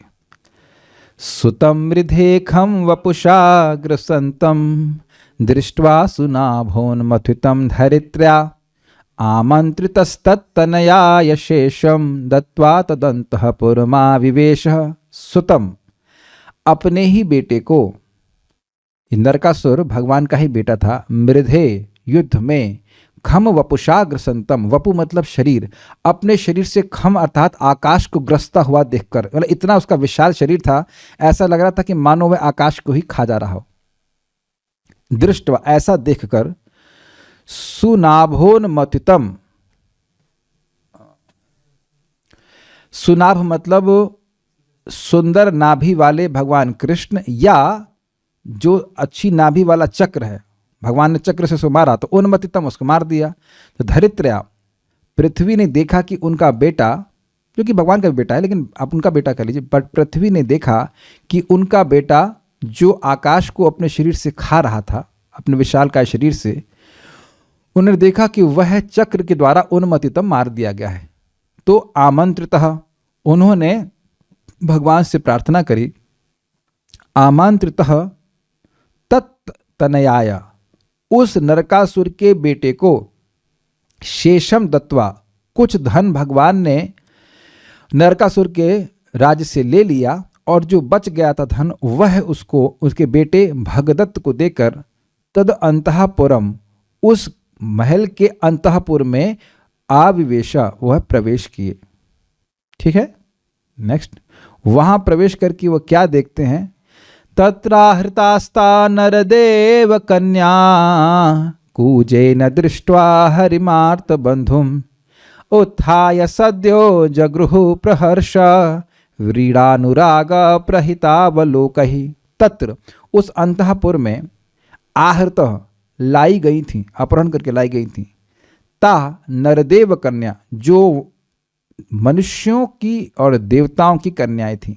सुतं मृधेखं वपुषाग्रसन्तं दृष्ट्वा सुनाभोन्मथितं धरित्र्या आमन्त्रितस्तत्तनयाय शेषं दत्त्वा तदन्तःपुरमाविवेशः। सुतम, अपने ही बेटे को, नरकासुर भगवान का ही बेटा था, मृधे युद्ध में, खम वपुषाग्रसंतम, वपु मतलब शरीर, अपने शरीर से खम अर्थात आकाश को ग्रसता हुआ देखकर, मतलब इतना उसका विशाल शरीर था, ऐसा लग रहा था कि मानो वह आकाश को ही खा जा रहा हो। दृष्टवा, ऐसा देखकर, सुनाभोन्मथितम, सुनाभ मतलब सुंदर नाभि वाले भगवान कृष्ण, या जो अच्छी नाभि वाला चक्र है, भगवान ने चक्र से उसको मारा तो उन्मतितम, उसको मार दिया। तो धरित्र्या, पृथ्वी ने देखा कि उनका बेटा, जो कि भगवान का बेटा है लेकिन आप उनका बेटा कह लीजिए, बट पृथ्वी ने देखा कि उनका बेटा जो आकाश को अपने शरीर से खा रहा था, अपने विशालकाय शरीर से, उन्होंने देखा कि वह चक्र के द्वारा उन्मतितम मार दिया गया है। तो आमंत्रितः, उन्होंने भगवान से प्रार्थना करी, आमंत्रितः तत्तनयाय, उस नरकासुर के बेटे को, शेषम दत्वा, कुछ धन भगवान ने नरकासुर के राज्य से ले लिया, और जो बच गया था धन वह उसको, उसके बेटे भगदत्त को देकर, तद अंतःपुरम, उस महल के अंतःपुर में आविवेशा, वह प्रवेश किए। ठीक है, नेक्स्ट, वहां प्रवेश करके वह क्या देखते हैं, तत्राहृतास्ता नरदेव कन्या कूजेन दृष्ट्वा हरिमार्त बंधुम उत्थाय सद्यो जगृहु प्रहर्ष व्रीडानुराग प्रहितावलोकहि। तत्र, उस अंतःपुर में, आहृत लाई गई थी, अपहरण करके लाई गई थी, ता नरदेव कन्या, जो मनुष्यों की और देवताओं की कन्याएं थीं,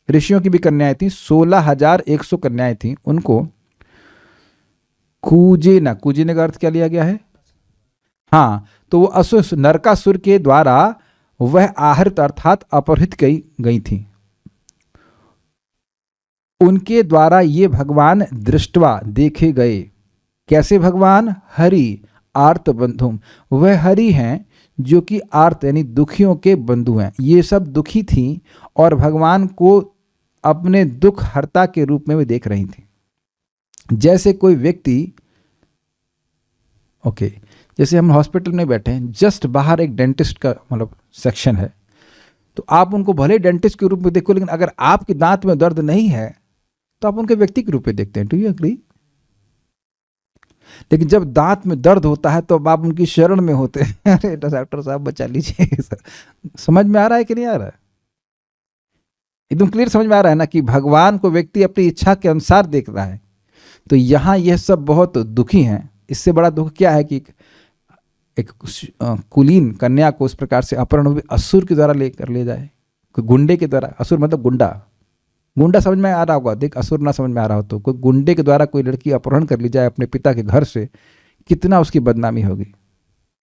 ऋषियों की भी कन्याएं थीं, 16,100 कन्याएं थीं, उनको कूजेना, कूजेने का अर्थ क्या लिया गया है, हाँ, तो वो असुर नरकासुर के द्वारा वह आहृत अर्थात अपहृत गई थी, उनके द्वारा ये भगवान दृष्टवा, देखे गए। कैसे भगवान, हरि आर्त बंधुम, वह हरि हैं जो कि आर्त यानी दुखियों के बंधु हैं। ये सब दुखी थीं और भगवान को अपने दुख हर्ता के रूप में वे देख रही थी। जैसे कोई व्यक्ति, ओके, जैसे हम हॉस्पिटल में बैठे हैं, जस्ट बाहर एक डेंटिस्ट का मतलब सेक्शन है, तो आप उनको भले डेंटिस्ट के रूप में देखो, लेकिन अगर आपके दांत में दर्द नहीं है तो आप उनके व्यक्ति के रूप में देखते हैं। Do you agree? लेकिन जब दांत में दर्द होता है तो आप उनकी शरण में होते हैं, अरे डॉक्टर साहब बचा लीजिए। समझ में आ रहा है कि नहीं आ रहा है? एकदम क्लियर समझ में आ रहा है ना कि भगवान को व्यक्ति अपनी इच्छा के अनुसार देख रहा है। तो यहाँ यह सब बहुत दुखी हैं। इससे बड़ा दुख क्या है कि एक कुलीन कन्या को उस प्रकार से अपहरण हुई, असुर के द्वारा लेकर ले जाए, कोई गुंडे के द्वारा, असुर मतलब गुंडा, गुंडा समझ में आ रहा होगा, देख असुर ना समझ में आ रहा हो तो कोई गुंडे के द्वारा कोई लड़की अपहरण कर ली जाए अपने पिता के घर से, कितना उसकी बदनामी होगी,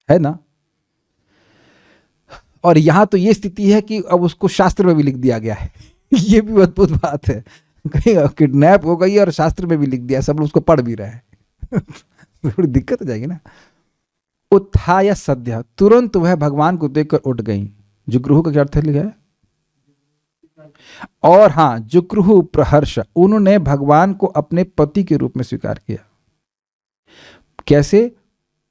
है ना? और यहाँ तो ये स्थिति है कि अब उसको शास्त्र में भी लिख दिया गया है। ये भी अद्भुत बात है, कहीं किडनैप हो गई और शास्त्र में भी लिख दिया, सब लोग उसको पढ़ भी रहे हैं। थोड़ी दिक्कत हो जाएगी ना। उत्थाय सद्य, तुरंत वह भगवान को देखकर उठ गई। जुगृहु का क्या अर्थ है लिखा है? और हाँ, जुगृहु प्रहर्ष, उन्होंने भगवान को अपने पति के रूप में स्वीकार किया। कैसे?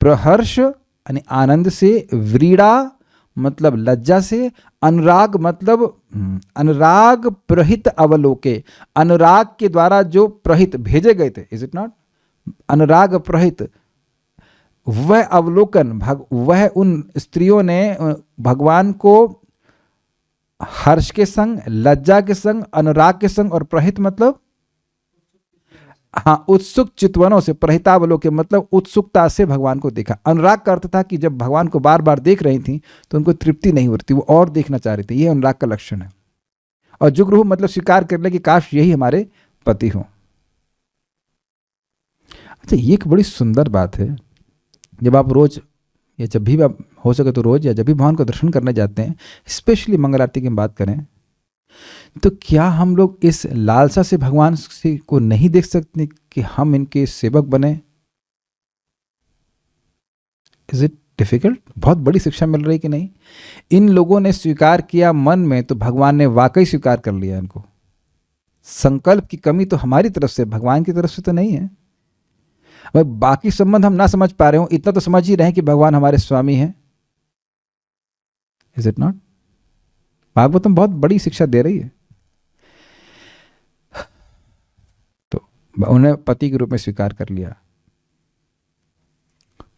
प्रहर्ष यानी आनंद से, व्रीड़ा मतलब लज्जा से, अनुराग मतलब अनुराग प्रहित अवलोके, अनुराग के द्वारा जो प्रहित भेजे गए थे, इज इट नॉट? अनुराग प्रहित, वह अवलोकन, वह उन स्त्रियों ने भगवान को हर्ष के संग, लज्जा के संग, अनुराग के संग, और प्रहित मतलब हाँ उत्सुक चितवनों से, प्रहितावलोक के मतलब उत्सुकता से भगवान को देखा। अनुराग का अर्थ था कि जब भगवान को बार बार देख रही थी तो उनको तृप्ति नहीं हो रही थी, वो और देखना चाह रही थी, ये अनुराग का लक्षण है। और जुगृहु मतलब स्वीकार कर ले कि काश यही हमारे पति हो। अच्छा, ये एक बड़ी सुंदर बात है, जब आप रोज या जब भी आप हो सके तो रोज या जब भी भगवान को दर्शन करने जाते हैं, स्पेशली मंगल आरती की बात करें, तो क्या हम लोग इस लालसा से भगवान से को नहीं देख सकते कि हम इनके सेवक बने? Is it difficult? बहुत बड़ी शिक्षा मिल रही कि नहीं? इन लोगों ने स्वीकार किया मन में, तो भगवान ने वाकई स्वीकार कर लिया इनको। संकल्प की कमी तो हमारी तरफ से, भगवान की तरफ से तो नहीं है। भाई बाकी संबंध हम ना समझ पा रहे हो, इतना तो समझ ही रहे हैं कि भगवान हमारे स्वामी हैं। Is it not? भागवतम बहुत बड़ी शिक्षा दे रही है। तो उन्हें पति के रूप में स्वीकार कर लिया,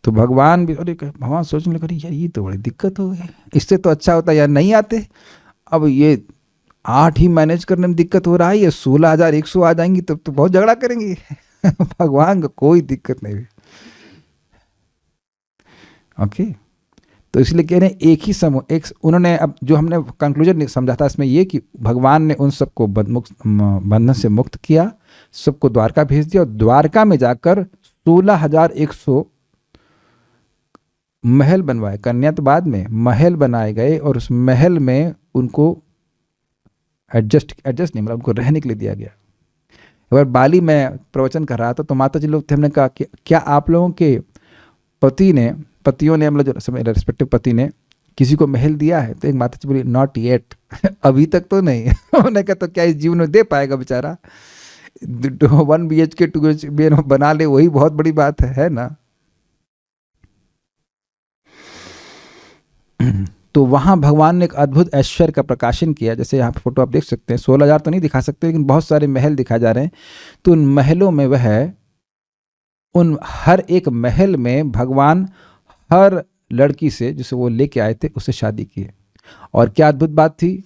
तो भगवान भी, अरे भगवान सोचने लगे यार ये तो बड़ी दिक्कत हो गई, इससे तो अच्छा होता यार नहीं आते। अब ये 8 ही मैनेज करने में दिक्कत हो रहा है, ये 16,100 आ जाएंगी तब तो बहुत झगड़ा करेंगी। भगवान को कोई दिक्कत नहीं हुई। ओके, तो इसलिए कह रहे हैं एक ही समूह, एक उन्होंने, अब जो हमने कंक्लूजन समझा था इसमें ये कि भगवान ने उन सबको बंधन से मुक्त किया, सबको द्वारका भेज दिया, और द्वारका में जाकर 16,100 महल बनवाए। कन्या तो बाद में, महल बनाए गए, और उस महल में उनको एडजस्ट नहीं, मतलब उनको रहने के लिए दिया गया। एक बार बाली में प्रवचन कर रहा था, तो माता जी लोग थे, हमने कहा कि क्या आप लोगों के पतियों ने, मतलब जो रेस्पेक्टिव पति ने किसी को महल दिया है? तो एक माता जी बोली नॉट येट। अभी तक तो नहीं। उन्होंने कहा तो क्या इस जीवन में दे पाएगा बेचारा? 1 BHK 2 BHK बना ले, वही बहुत बड़ी बात है ना? तो वहाँ भगवान ने एक अद्भुत ऐश्वर्य का प्रकाशन किया। जैसे यहाँ पे फोटो आप देख सकते हैं, 16,000 तो नहीं दिखा सकते, लेकिन बहुत सारे महल दिखाए जा रहे हैं। तो उन महलों में वह, उन हर एक महल में भगवान हर लड़की से जिसे वो लेके आए थे उससे शादी किए। और क्या अद्भुत बात थी?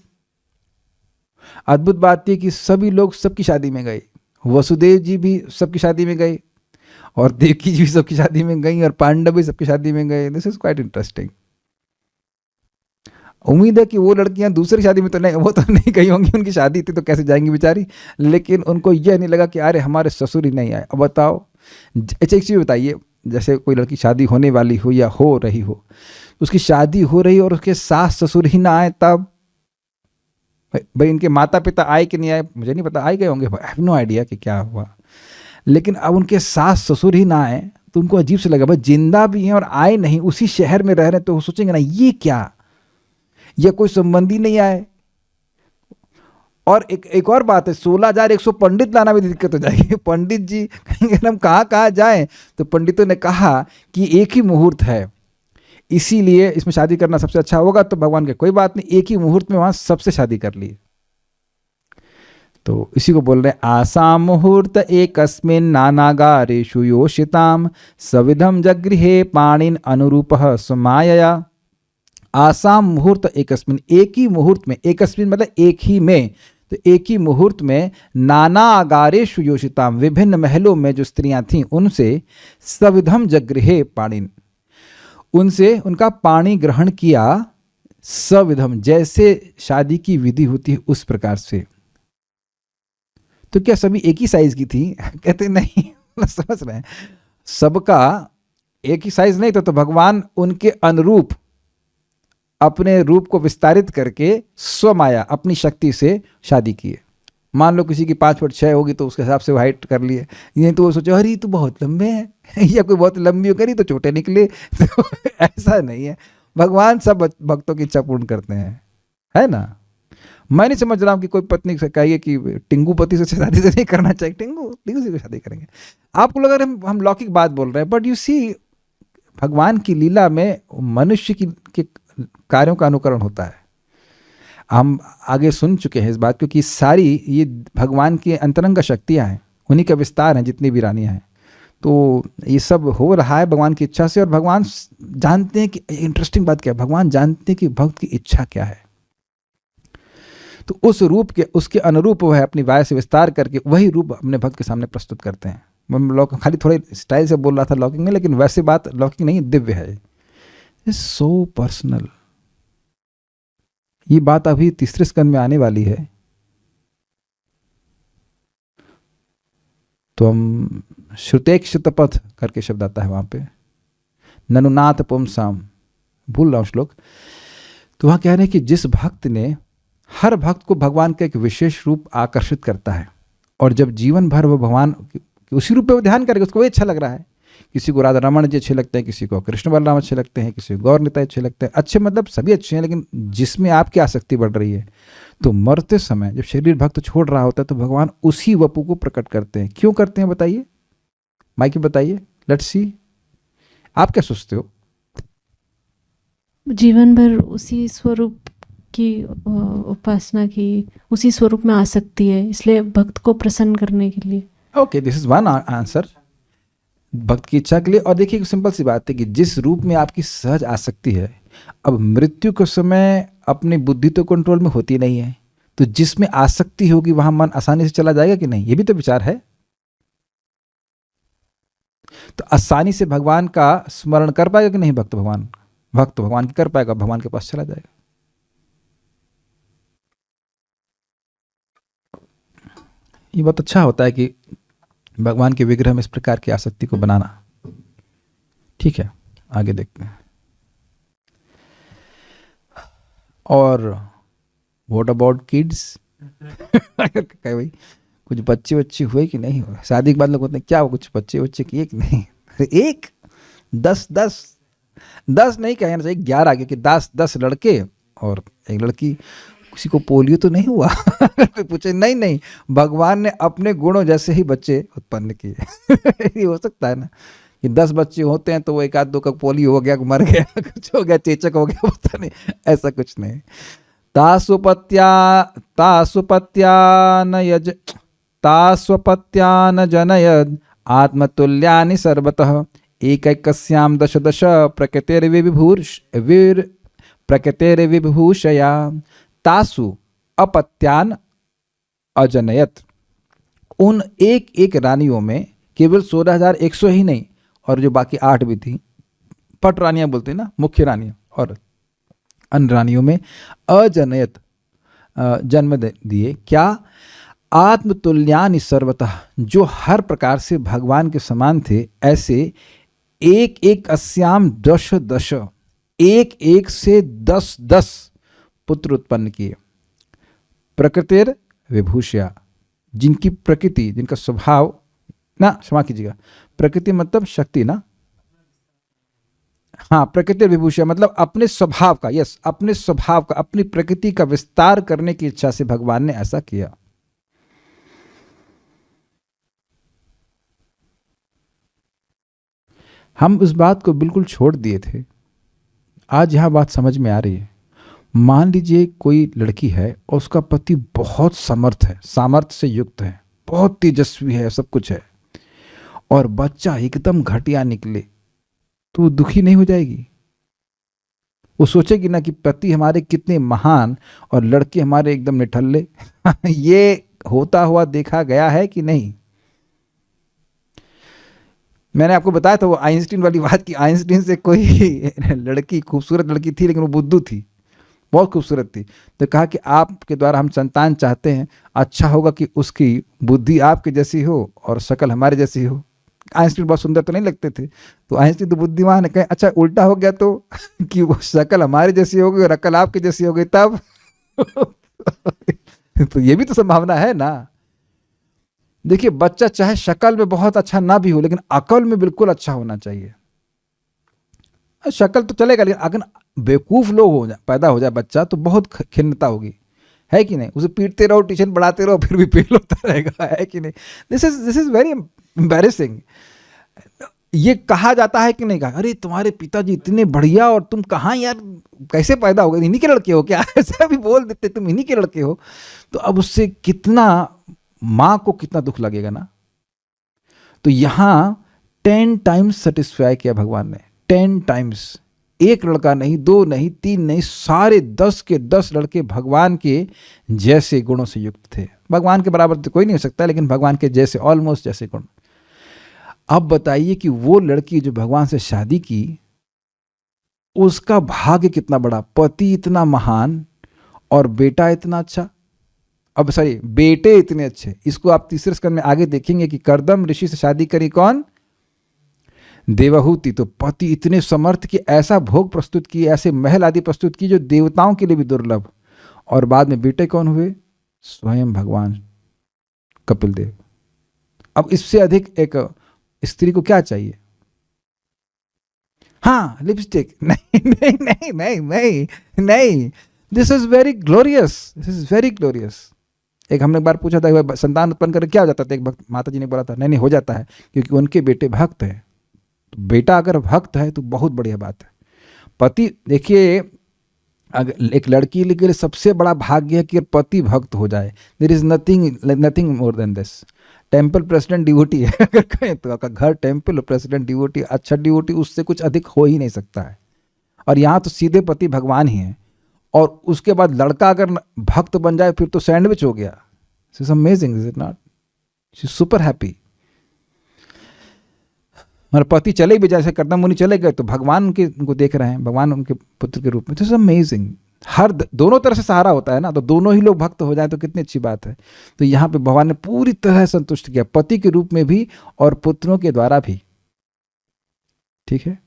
अद्भुत बात थी कि सभी लोग सबकी शादी में गए। वसुदेव जी भी सबकी शादी में गए, और देवकी जी भी सबकी शादी में गई, और पांडव भी सबकी शादी में गए। This is quite interesting. उम्मीद है कि वो लड़कियां दूसरी शादी में तो नहीं, वो तो नहीं गई होंगी, उनकी शादी थी तो कैसे जाएंगी बेचारी। लेकिन उनको यह नहीं लगा कि अरे हमारे ससुर ही नहीं आए। अब बताओ, अच्छा एक चीज़ बताइए, जैसे कोई लड़की शादी होने वाली हो या हो रही हो, उसकी शादी हो रही और उसके सास ससुर ही ना आए, तब भाई इनके माता पिता आए कि नहीं आए मुझे नहीं पता, आए गए होंगे, आई हैव नो आइडिया कि क्या हुआ। लेकिन अब उनके सास ससुर ही ना आए तो उनको अजीब से लगा, भाई जिंदा भी हैं और आए नहीं, उसी शहर में रह रहे हैं, तो वो सोचेंगे ना ये क्या, या कोई संबंधी नहीं आए। और एक और बात है, 16,100 पंडित लाना भी दिक्कत हो जाएगी। पंडित जी कहेंगे हम कहाँ कहाँ जाएं? तो पंडितों ने कहा कि एक ही मुहूर्त है, इसीलिए इसमें शादी करना सबसे अच्छा होगा। तो भगवान के कोई बात नहीं, एक ही मुहूर्त में वहां सबसे शादी कर ली। तो इसी को बोल रहे हैं, आसाम मुहूर्त एकस्मिन् नानागारेषु योषिताम सविधम जगृहे पाणिन अनुरूपः स्वमायया। आसाम मुहूर्त एकस्मिन्, एक ही मुहूर्त में, एकस्मिन् मतलब एक ही में, तो एक ही मुहूर्त में नाना आगारेषु योषिताम, विभिन्न महलों में जो स्त्रियां थीं उनसे सविधम जगृहे पाणिन, उनसे उनका पाणी ग्रहण किया, सविधम जैसे शादी की विधि होती है उस प्रकार से। तो क्या सभी एक ही साइज की थी? कहते नहीं। समझ रहे हैं, सबका एक ही साइज नहीं तो भगवान उनके अनुरूप अपने रूप को विस्तारित करके स्वमाया अपनी शक्ति से शादी किए। मान लो किसी की 5 फुट 6 होगी तो उसके हिसाब से हाइट कर लिए, नहीं तो वो सोचो अरे तो बहुत लंबे हैं, या कोई बहुत लंबी हो करी तो छोटे निकले। तो ऐसा नहीं है, भगवान सब भक्तों की इच्छा पूर्ण करते हैं, है ना। मैं नहीं समझ रहा हूँ कि कोई पत्नी से कहिए कि टिंगू पति से शादी नहीं करना चाहिए, टिंगू से शादी करेंगे। आपको लग रहा है हम लौकिक बात बोल रहे हैं, बट यू सी भगवान की लीला में मनुष्य के कार्यों का अनुकरण होता है। हम आगे सुन चुके हैं इस बात, क्योंकि सारी ये भगवान की अंतरंग शक्तियाँ हैं, उन्हीं का विस्तार है जितनी भी रानियाँ हैं। तो ये सब हो रहा है भगवान की इच्छा से, और भगवान जानते हैं कि इंटरेस्टिंग बात क्या है, भगवान जानते हैं कि भक्त की इच्छा क्या है। तो उस रूप के उसके अनुरूप वह अपनी वाय से विस्तार करके वही रूप अपने भक्त के सामने प्रस्तुत करते हैं। मैं खाली थोड़े स्टाइल से बोल रहा था लौकिक में, लेकिन वैसे बात लौकिक नहीं, दिव्य है। It's so personal. ये बात अभी तीसरे स्कंद में आने वाली है। तो हम श्रुतेक्षतपथ करके शब्द आता है वहां पे, ननुनाथ पुंसाम, भूल रहा हूं श्लोक। तो वहां कह रहे हैं कि जिस भक्त ने, हर भक्त को भगवान का एक विशेष रूप आकर्षित करता है, और जब जीवन भर वो भगवान उसी रूप पे वो ध्यान करेगा, उसको वही अच्छा लग रहा है। किसी को राधा रमण जी अच्छे लगते हैं, किसी को कृष्ण बलराम अच्छे लगते हैं, किसी को गौर निताई अच्छे लगते हैं। अच्छे मतलब सभी अच्छे हैं, लेकिन जिसमें आपकी आसक्ति बढ़ रही है, तो मरते समय जब शरीर भक्त छोड़ रहा होता है तो भगवान उसी वपु को प्रकट करते हैं। क्यों करते हैं बताइए, माइकी बताइए, लेट्स सी, आप क्या सोचते हो? जीवन भर उसी स्वरूप की उपासना की, उसी स्वरूप में आसक्ति है, इसलिए भक्त को प्रसन्न करने के लिए। Okay, this is one answer, भक्त की इच्छा के लिए। और देखिए सिंपल सी बात है कि जिस रूप में आपकी सहज आसक्ति है, अब मृत्यु के समय अपनी बुद्धि तो कंट्रोल में होती नहीं है, तो जिसमें आसक्ति होगी वहां मन आसानी से चला जाएगा कि नहीं, ये भी तो विचार है। तो आसानी से भगवान का स्मरण कर पाएगा कि नहीं भक्त भगवान की कर पाएगा, भगवान के पास चला जाएगा। ये बहुत अच्छा होता है कि भगवान के विग्रह में इस प्रकार की आसक्ति को बनाना। ठीक है, आगे देखते हैं। और व्हाट अबाउट किड्स? भाई कुछ बच्चे हुए कि नहीं हुए? शादी के बाद लोग बोलते हैं क्या कुछ बच्चे किए कि नहीं? एक 10 नहीं कहना चाहिए, 11, क्योंकि 10 लड़के और एक लड़की। किसी को पोलियो तो नहीं हुआ? कोई पूछे, नहीं, भगवान ने अपने गुणों जैसे ही बच्चे उत्पन्न किए। ये हो सकता है ना कि 10 बच्चे होते हैं तो वो एक आध दो का पोलियो हो गया, मर गया, कुछ हो गया, चेचक हो गया, पता नहीं, ऐसा कुछ नहीं। तास्वपत्यान जनयद आत्मतुल्यानि सर्वतः एकैकस्यां दश प्रकृतिर्विभूषया तासु अपत्यान अजनयत। उन एक रानियों में, केवल 16,100 ही नहीं, और जो बाकी 8 भी थी, पट रानियां बोलते हैं ना, मुख्य रानियां, और अन्य रानियों में अजनयत जन्म दिए। क्या? आत्मतुल्यानि सर्वतः, जो हर प्रकार से भगवान के समान थे, ऐसे एक अस्याम दश, एक से 10 पुत्र उत्पन्न किए। प्रकृतिर विभूषया, जिनकी प्रकृति, जिनका स्वभाव ना, क्षमा कीजिएगा, प्रकृति मतलब शक्ति ना, हाँ, प्रकृति विभूषया मतलब अपने स्वभाव का, यस, अपने स्वभाव का, अपनी प्रकृति का विस्तार करने की इच्छा से भगवान ने ऐसा किया। हम इस बात को बिल्कुल छोड़ दिए थे, आज यहां बात समझ में आ रही है। मान लीजिए कोई लड़की है और उसका पति बहुत समर्थ है, सामर्थ्य से युक्त है, बहुत तेजस्वी है, सब कुछ है, और बच्चा एकदम घटिया निकले, तो वो दुखी नहीं हो जाएगी? वो सोचेगी ना कि पति हमारे कितने महान और लड़के हमारे एकदम निठल्ले। ये होता हुआ देखा गया है कि नहीं? मैंने आपको बताया था वो आइंस्टीन वाली बात की, आइंस्टीन से कोई लड़की, खूबसूरत लड़की थी, लेकिन वो बुद्धू थी, बहुत खूबसूरत थी। तो कहा कि आपके द्वारा हम संतान चाहते हैं, अच्छा होगा कि उसकी बुद्धि आपके जैसी हो और शक्ल हमारे जैसी हो। आइंस्टीन बहुत सुंदर तो नहीं लगते थे, तो आइंस्टीन तो बुद्धिमान है, कहे अच्छा उल्टा हो गया तो कि वो शक्ल हमारी जैसी हो गई और अकल आपकी जैसी हो गई, तब तो ये भी तो संभावना है ना। देखिए, बच्चा चाहे शक्ल में बहुत अच्छा ना भी हो, लेकिन अकल में बिल्कुल अच्छा होना चाहिए। शक्ल तो चलेगा, लेकिन अगर बेवकूफ लोग हो जाए, पैदा हो जाए बच्चा, तो बहुत खिन्नता होगी, है कि नहीं? उसे पीटते रहो, ट्यूशन पढ़ाते रहो, फिर भी फेल होता रहेगा, है कि नहीं? This is very embarrassing. ये कहा जाता है कि नहीं कहा, अरे तुम्हारे पिताजी इतने बढ़िया और तुम कहाँ यार, कैसे पैदा हो गए, इन्हीं के लड़के हो क्या? ऐसा भी बोल देते, तुम इन्हीं के लड़के हो। तो अब उससे कितना, माँ को कितना दुख लगेगा ना। तो यहां 10 टाइम्स सेटिस्फाई किया भगवान ने, 10 टाइम्स। एक लड़का नहीं, दो नहीं, तीन नहीं, सारे 10 के 10 लड़के भगवान के जैसे गुणों से युक्त थे। भगवान के बराबर तो कोई नहीं हो सकता, लेकिन भगवान के जैसे, ऑलमोस्ट जैसे गुण। अब बताइए कि वो लड़की जो भगवान से शादी की, उसका भाग्य कितना बड़ा, पति इतना महान और बेटा इतना अच्छा। अब सॉरी, बेटे इतने अच्छे। इसको आप तीसरे स्कंद में आगे देखेंगे कि कर्दम ऋषि से शादी करी कौन, देवहूति। तो पति इतने समर्थ कि ऐसा भोग प्रस्तुत किए, ऐसे महल आदि प्रस्तुत किए जो देवताओं के लिए भी दुर्लभ। और बाद में बेटे कौन हुए, स्वयं भगवान कपिल देव। अब इससे अधिक एक स्त्री को क्या चाहिए। हाँ, लिपस्टिक, नहीं नहीं नहीं नहीं नहीं नहीं, this is very glorious, this is very glorious. एक हमने एक बार पूछा था, संतान उत्पन्न करके क्या हो जाता था, एक भक्त माता जी ने बोला था, नहीं नहीं हो जाता है, क्योंकि उनके बेटे भक्त हैं। तो बेटा अगर भक्त है तो बहुत बढ़िया बात है। पति, देखिए, अगर एक लड़की के लिए सबसे बड़ा भाग्य है कि पति भक्त हो जाए। There is nothing more than this. Temple president devotee है अगर कहें तो, आपका घर टेम्पल और प्रेसिडेंट डिवोटी, अच्छा डिवोटी, उससे कुछ अधिक हो ही नहीं सकता है। और यहाँ तो सीधे पति भगवान ही है। और उसके बाद लड़का अगर भक्त बन जाए फिर तो सैंडविच हो गया। This is amazing, is it not? She is super happy. हमारे पति चले भी, जैसे कर्दम मुनि चले गए तो भगवान उनको देख रहे हैं, भगवान उनके पुत्र के रूप में। This is amazing. हर दोनों तरह से सहारा होता है ना, तो दोनों ही लोग भक्त हो जाए तो कितनी अच्छी बात है। तो यहाँ पे भगवान ने पूरी तरह संतुष्ट किया, पति के रूप में भी और पुत्रों के द्वारा भी। ठीक है।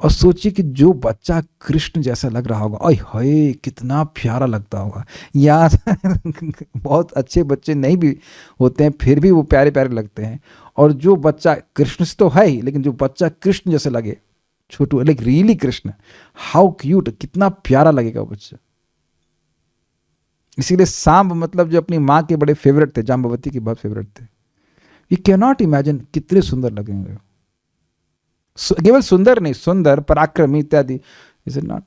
और सोचिए कि जो बच्चा कृष्ण जैसा लग रहा होगा, ओए होए कितना प्यारा लगता होगा। या बहुत अच्छे बच्चे नहीं भी होते हैं फिर भी वो प्यारे प्यारे लगते हैं। और जो बच्चा कृष्ण से तो है ही, लेकिन जो बच्चा कृष्ण जैसे लगे, छोटू, like really Krishna, how cute, कितना प्यारा लगेगा वो बच्चा। इसीलिए सांब मतलब जो अपनी माँ के बड़े फेवरेट थे, जाम्बवती के बहुत फेवरेट थे। यू कैन नॉट इमेजिन कितने सुंदर लगेंगे। केवल सुंदर नहीं, सुंदर, पराक्रमी इत्यादि। Is it not?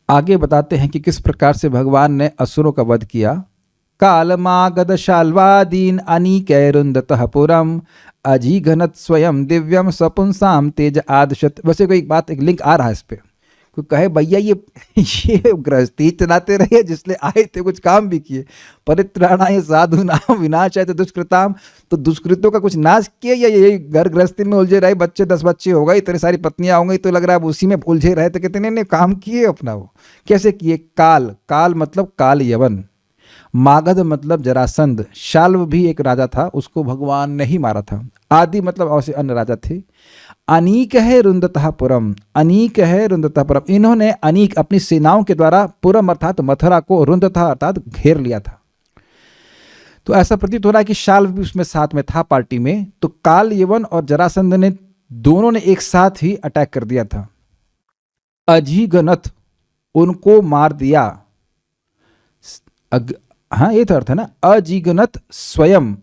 आगे बताते हैं कि किस प्रकार से भगवान ने असुरों का वध किया। कालमागध शाल्वादीन अनीकैरुंदतः पुरम अजीघनत स्वयं दिव्यम सपुंसाम तेज आदशत। वैसे कोई बात, एक लिंक आ रहा है इस पे, कोई कहे भैया ये गृहस्थी चलाते रहे, जिसलिए आए थे कुछ काम भी किए, परित्राणाय साधूनाम विनाशाय तो दुष्कृताम। तो दुष्कृतों का कुछ नाश किए या यही घर गृहस्थी में उलझे रहे, बच्चे 10 बच्चे हो गए, इतनी सारी पत्नियां हो गई, तो लग रहा है अब उसी में उलझे रहे। तो कितने ने काम किए अपना। वो कैसे किए? काल मतलब काल यवन, मागध मतलब जरासंध, शाल्व भी एक राजा था, उसको भगवान ने ही मारा था। आदि मतलब अवश्य अन्य राजा थे। अनीक है रुंदतः पुरम, अनीक है रुंदतः पुरम, इन्होंने अनीक अपनी सेनाओं के द्वारा पुरम अर्थात मथुरा को, रुंदतः अर्थात घेर लिया था। तो ऐसा प्रतीत हो रहा है कि शाल्व भी उसमें साथ में था पार्टी में। तो काल यवन और जरासंध ने दोनों ने एक साथ ही अटैक कर दिया था। अजीगनत, उनको मार दिया। हाँ, ये तो अर्थ है ना, अजीगनत स्वयं,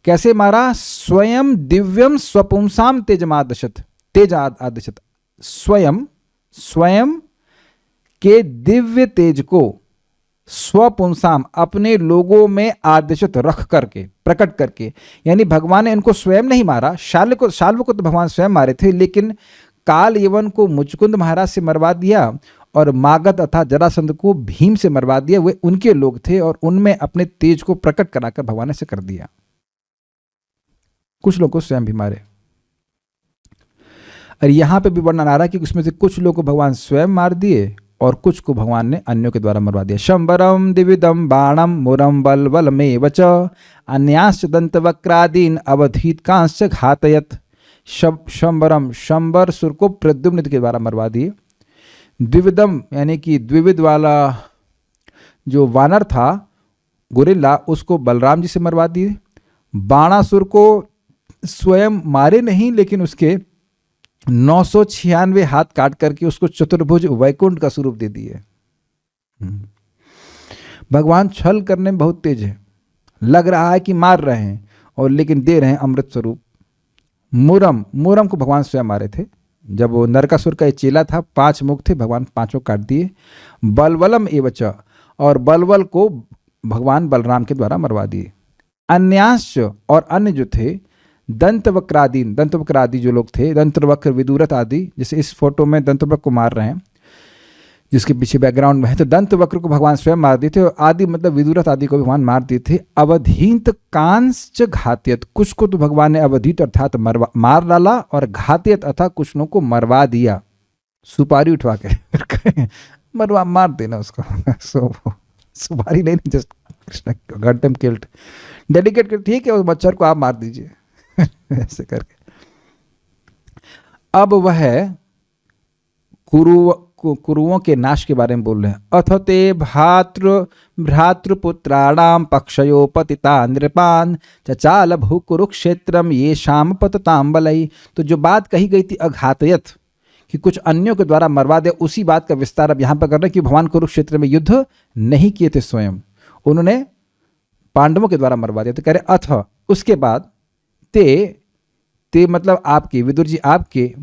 कैसे मारा? स्वयं दिव्यम स्वपुंसाम तेजमादशत, तेज आदशत, स्वयं के दिव्य तेज को स्वपुंसाम, अपने लोगों में आदशत रख करके, प्रकट करके। यानी भगवान ने इनको स्वयं नहीं मारा, शाल्व को तो भगवान स्वयं मारे थे, लेकिन काल यवन को मुचकुंद महाराज से मरवा दिया और मागध अर्थात जरासंध को भीम से मरवा दिया। वे उनके लोग थे और उनमें अपने तेज को प्रकट कराकर भगवान ने ऐसे कर दिया। कुछ लोगों को स्वयं भी मारे। और यहां पे भी वर्णन आ रहा है कि उसमें से कुछ लोगों को भगवान स्वयं मार दिए और कुछ को भगवान ने अन्यों के द्वारा मरवा दिया। शंबरम द्विविधम बाणम मुरम बल बलमेव च अन्याश्च दंतवक्रादीन अवधीत कांश्च घातयत। शंबरम, शंबर सुर को प्रद्युम्न के द्वारा मरवा दिए। द्विविधम यानी कि द्विविध वाला जो वानर था, गोरिल्ला, उसको बलराम जी से मरवा दिए। बाणासुर को स्वयं मारे नहीं, लेकिन उसके 996 हाथ काट करके उसको चतुर्भुज वैकुंठ का स्वरूप दे दिए। भगवान छल करने में बहुत तेज है, लग रहा है कि मार रहे हैं और लेकिन दे रहे हैं अमृत स्वरूप। मुरम को भगवान स्वयं मारे थे। जब वो नरकासुर का एक चेला था, 5 मुख थे, भगवान 5 काट दिए। बलवलम एवच, और बलवल को भगवान बलराम के द्वारा मरवा दिए। अन्यांश और अन्य जो थे दंतवक्र आदि जो लोग थे, दंतवक्र विदुरथ आदि, जैसे इस फोटो में दंतवक्र को मार रहे हैं जिसके पीछे बैकग्राउंड में है, तो दंतवक्र को भगवान स्वयं मार दिए थे, और आदि मतलब विदुरथ आदि को भगवान मार दिए थे। अवधीत कांश्च घात्यत, कुछ को तो भगवान ने अवधीत अर्थात मार डाला, और घात्यत अर्थात कुछ लोगों को मरवा दिया, सुपारी उठवा के मरवा मार देना उसको सुपारी नहीं, just Krishna got killed, dedicate कर, ठीक है उस मच्छर को आप मार दीजिए ऐसे करके। अब वह कुरुओं के नाश के बारे में बोल रहे हैं। अथ ते भ्रातृपुत्राणाम पक्षयो पतिता नृपान चचाल भू कुरुक्षेत्रम ये शाम पतताम बलई। तो जो बात कही गई थी अघातयत कि कुछ अन्यों के द्वारा मरवा दे, उसी बात का विस्तार अब यहाँ पर कर रहे हैं कि भगवान कुरुक्षेत्र में युद्ध नहीं किए थे स्वयं, उन्होंने पांडवों के द्वारा मरवा दिया। तो कह रहे अथ उसके बाद ते मतलब आपके विदुर जी, आपके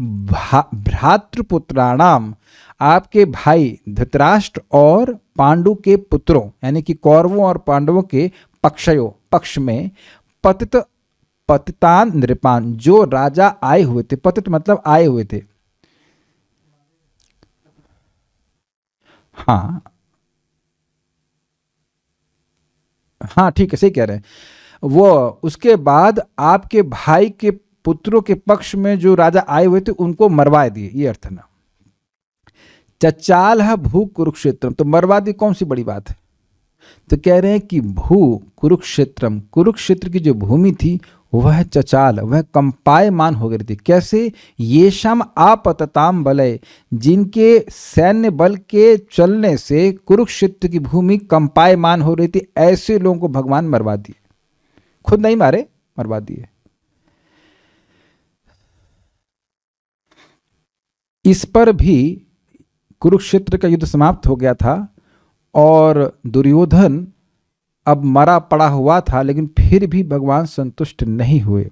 भ्रातृपुत्राणाम, आपके भाई धृतराष्ट्र और पांडु के पुत्रों, यानी कि कौरवों और पांडवों के पक्ष में पतितान नृपान, जो राजा आए हुए थे, पतित मतलब आए हुए थे, हाँ ठीक है, सही कह रहे हैं, वो उसके बाद आपके भाई के पुत्रों के पक्ष में जो राजा आए हुए थे उनको मरवा दिए, ये अर्थ ना। चचाल भू कुरुक्षेत्रम, तो मरवा दी कौन सी बड़ी बात है, तो कह रहे हैं कि भू कुरुक्षेत्रम, कुरुक्षेत्र की जो भूमि थी वह चचाल, वह कंपायमान हो गई थी। कैसे? ये शम आपतताम बलय, जिनके सैन्य बल के चलने से कुरुक्षेत्र की भूमि कंपायमान हो रही थी, ऐसे लोगों को भगवान मरवा दिए, खुद नहीं मारे, मरवा दिए। इस पर भी कुरुक्षेत्र का युद्ध समाप्त हो गया था और दुर्योधन अब मरा पड़ा हुआ था, लेकिन फिर भी भगवान संतुष्ट नहीं हुए।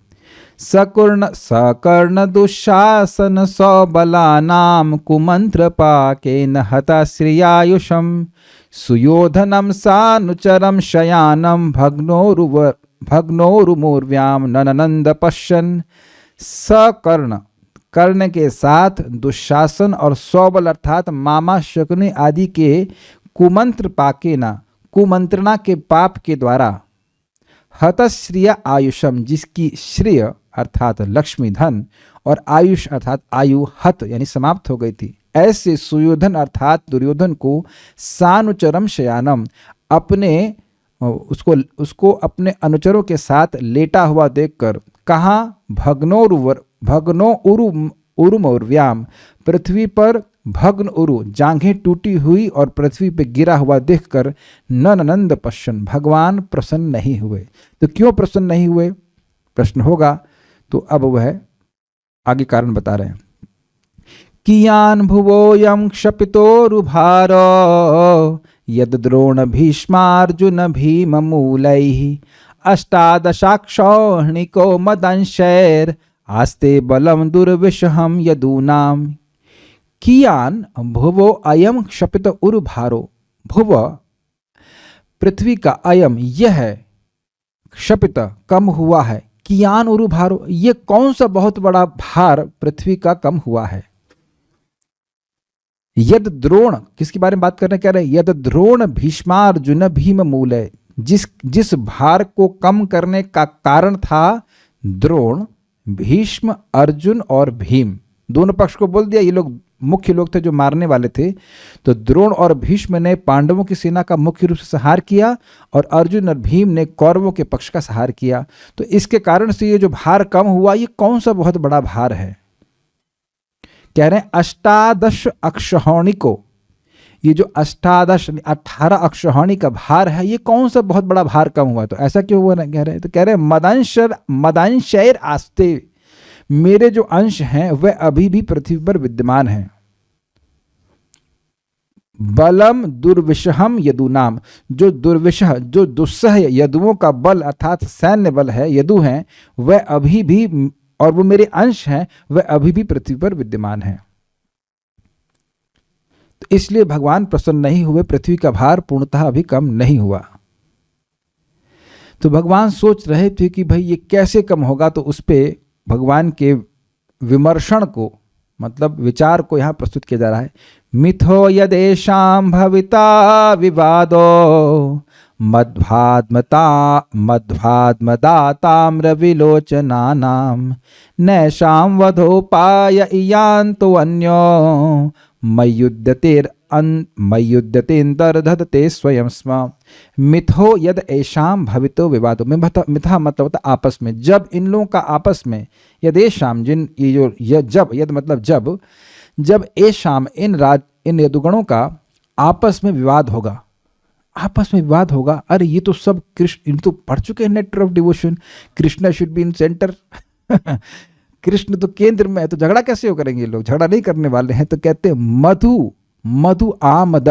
सकर्ण दुशासन सौबलानाम कुमंत्र पाकेन हता श्रियायुषम सुयोधनम सानुचरम शयानम भग्नोरुमूर्व्याम नननंद पश्यन। सकर्ण, कर्ण के साथ दुशासन और सौबल अर्थात मामा शकुनि आदि के कुमंत्र पाकेना, कुमंत्रणा के पाप के द्वारा, हतश्रिय आयुषम, जिसकी श्रेय अर्थात लक्ष्मी धन और आयुष अर्थात आयु हत यानी समाप्त हो गई थी, ऐसे सुयोधन अर्थात दुर्योधन को सानुचरम शयानम, अपने उसको अपने अनुचरों के साथ लेटा हुआ देखकर, कहाँ? भग्नो उरुमौर्व्याम, पृथ्वी पर भग्न उरु, जांघें टूटी हुई और पृथ्वी पे गिरा हुआ देखकर नननंद पश्यन, भगवान प्रसन्न नहीं हुए। तो क्यों प्रसन्न नहीं हुए प्रश्न होगा, तो अब वह आगे कारण बता रहे हैं। कियान भुवोयम क्षपितोरुभार यद द्रोण भीष्मार्जुन भीममूलैः अष्टादशाक्षौहिणिको मदंशैर आस्ते बलम दुर्विषहम यदूनाम। कियान भुवो अयम क्षपित उरुभारो, भुव पृथ्वी का, अयम यह, क्षपित कम हुआ है, कियान उरुभारो, ये कौन सा बहुत बड़ा भार पृथ्वी का कम हुआ है। यद द्रोण, किसके बारे में बात कर रहे हैं? कह रहे हैं यद द्रोण भीष्मार्जुन भीम मूलय, जिस भार को कम करने का कारण था द्रोण, भीष्म, अर्जुन और भीम, दोनों पक्ष को बोल दिया, ये लोग मुख्य लोग थे जो मारने वाले थे। तो द्रोण और भीष्म ने पांडवों की सेना का मुख्य रूप से संहार किया और अर्जुन और भीम ने कौरवों के पक्ष का संहार किया। तो इसके कारण से ये जो भार कम हुआ, ये कौन सा बहुत बड़ा भार है? कह रहे हैं अष्टादश अक्षौहिणिको, ये जो 18 अक्षौहिणी का भार है, ये कौन सा बहुत बड़ा भार कम हुआ? तो ऐसा क्यों हुआ? कह रहे हैं, तो कह रहे हैं मदंशैर आस्ते, मेरे जो अंश हैं वह अभी भी पृथ्वी पर विद्यमान हैं। बलम दुर्विषहम यदुनाम, जो दुर्विषह, जो दुस्सह यदुओं का बल अर्थात सैन्य बल है, यदु हैं, वह अभी भी, और वो मेरे अंश हैं, वह अभी भी पृथ्वी पर विद्यमान है। तो इसलिए भगवान प्रसन्न नहीं हुए, पृथ्वी का भार पूर्णतः अभी कम नहीं हुआ। तो भगवान सोच रहे थे कि भाई ये कैसे कम होगा, तो उस पे भगवान के विमर्शन को, मतलब विचार को यहाँ प्रस्तुत किया जा रहा है। मिथो यदेषां भविता विवादो मध्वात्मदाताम्रविलोचनानां नैषां वधोपाय इयान्तो अन्यो मय्युद्यतेऽन्तर्दधते स्वयं स्म। मिथो यद ऐशाम भवितो विवादो में, मिथा मतलब होता आपस में। जब इन लोगों का आपस में, यद ऐशाम जिन ये जो जब, यद मतलब जब ऐशाम इन यदुगणों का आपस में विवाद होगा, आपस में विवाद होगा। अरे ये तो सब कृष्ण, इन तो पढ़ चुके हैं nectar of devotion, Krishna should be in centre Krishna तो केंद्र में है, तो झगड़ा कैसे हो करेंगे लोग, झगड़ा नहीं करने वाले हैं। तो कहते हैं मधु आमद,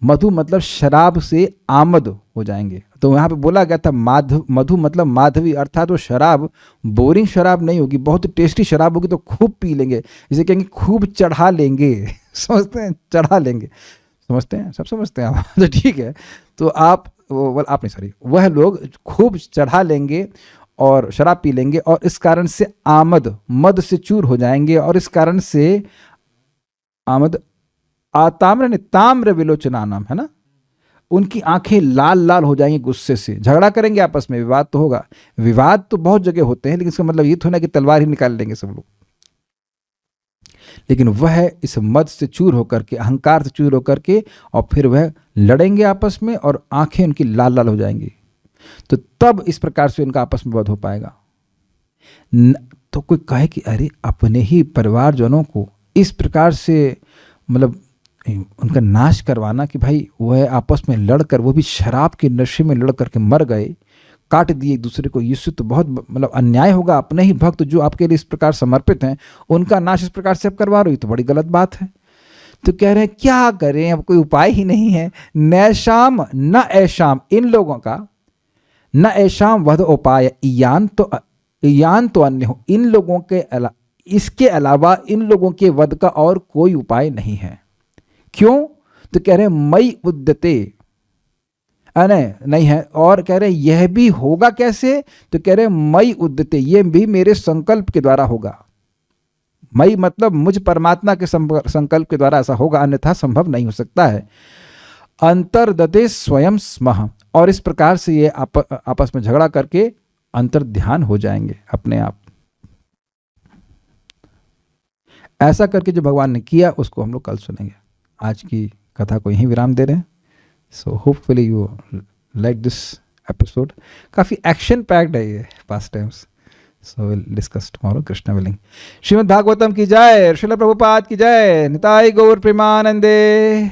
मधु मतलब शराब से आमद हो जाएंगे। तो यहाँ पे बोला गया था मधु मतलब माधवी, अर्थात वो शराब बोरिंग शराब नहीं होगी, बहुत टेस्टी शराब होगी, तो खूब पी लेंगे, इसे कहेंगे खूब चढ़ा लेंगे समझते हैं, चढ़ा लेंगे, समझते हैं, सब समझते हैं आप तो ठीक है। तो आप नहीं सॉरी, वह लोग खूब चढ़ा लेंगे और शराब पी लेंगे, और इस कारण से आमद, मद से चूर हो जाएंगे, और इस कारण से आमद ताम्र ने ताम्र विलोचना नाम है ना, उनकी आंखें लाल लाल हो जाएंगी गुस्से से, झगड़ा करेंगे आपस में, विवाद तो होगा। विवाद तो बहुत जगह होते हैं, लेकिन इसका मतलब ये तो ना कि तलवार ही निकाल लेंगे सब लोग, लेकिन वह इस मद से चूर होकर के, अहंकार से चूर होकर के, और फिर वह लड़ेंगे आपस में, और आंखें उनकी लाल लाल हो जाएंगी। तो तब इस प्रकार से उनका आपस में वध हो पाएगा। तो कोई कहे कि अरे अपने ही परिवारजनों को इस प्रकार से मतलब उनका नाश करवाना, कि भाई वह आपस में लड़कर, वो भी शराब के नशे में लड़ करके मर गए, काट दिए एक दूसरे को, इससे तो बहुत मतलब अन्याय होगा। अपने ही भक्त जो आपके लिए इस प्रकार समर्पित हैं, उनका नाश इस प्रकार से आप करवा रहे हो, तो बड़ी गलत बात है। तो कह रहे हैं क्या करें, अब कोई उपाय ही नहीं है। नैशाम न ऐशाम, इन लोगों का न ऐशाम वध उपाय इयान तो अन्य हो, इन लोगों के इसके अलावा इन लोगों के वध का और कोई उपाय नहीं है। क्यों? तो कह रहे हैं मई उद्यते, नहीं है, और कह रहे हैं यह भी होगा कैसे, तो कह रहे हैं मई उद्यते, ये भी मेरे संकल्प के द्वारा होगा। मई मतलब मुझ परमात्मा के संकल्प के द्वारा ऐसा होगा, अन्यथा संभव नहीं हो सकता है। अंतर्दते स्वयं स्मः, और इस प्रकार से ये आपस में झगड़ा करके अंतर ध्यान हो जाएंगे अपने आप। ऐसा करके जो भगवान ने किया उसको हम लोग कल सुनेंगे। आज की कथा को यहीं विराम दे रहे हैं। So hopefully you like this episode. काफ़ी एक्शन पैक्ड है ये past times. So will discuss tomorrow, Krishna willing. Shrimad Bhagavatam की जय, श्रील प्रभुपाद की जय, निताई गौर प्रेमानंदे।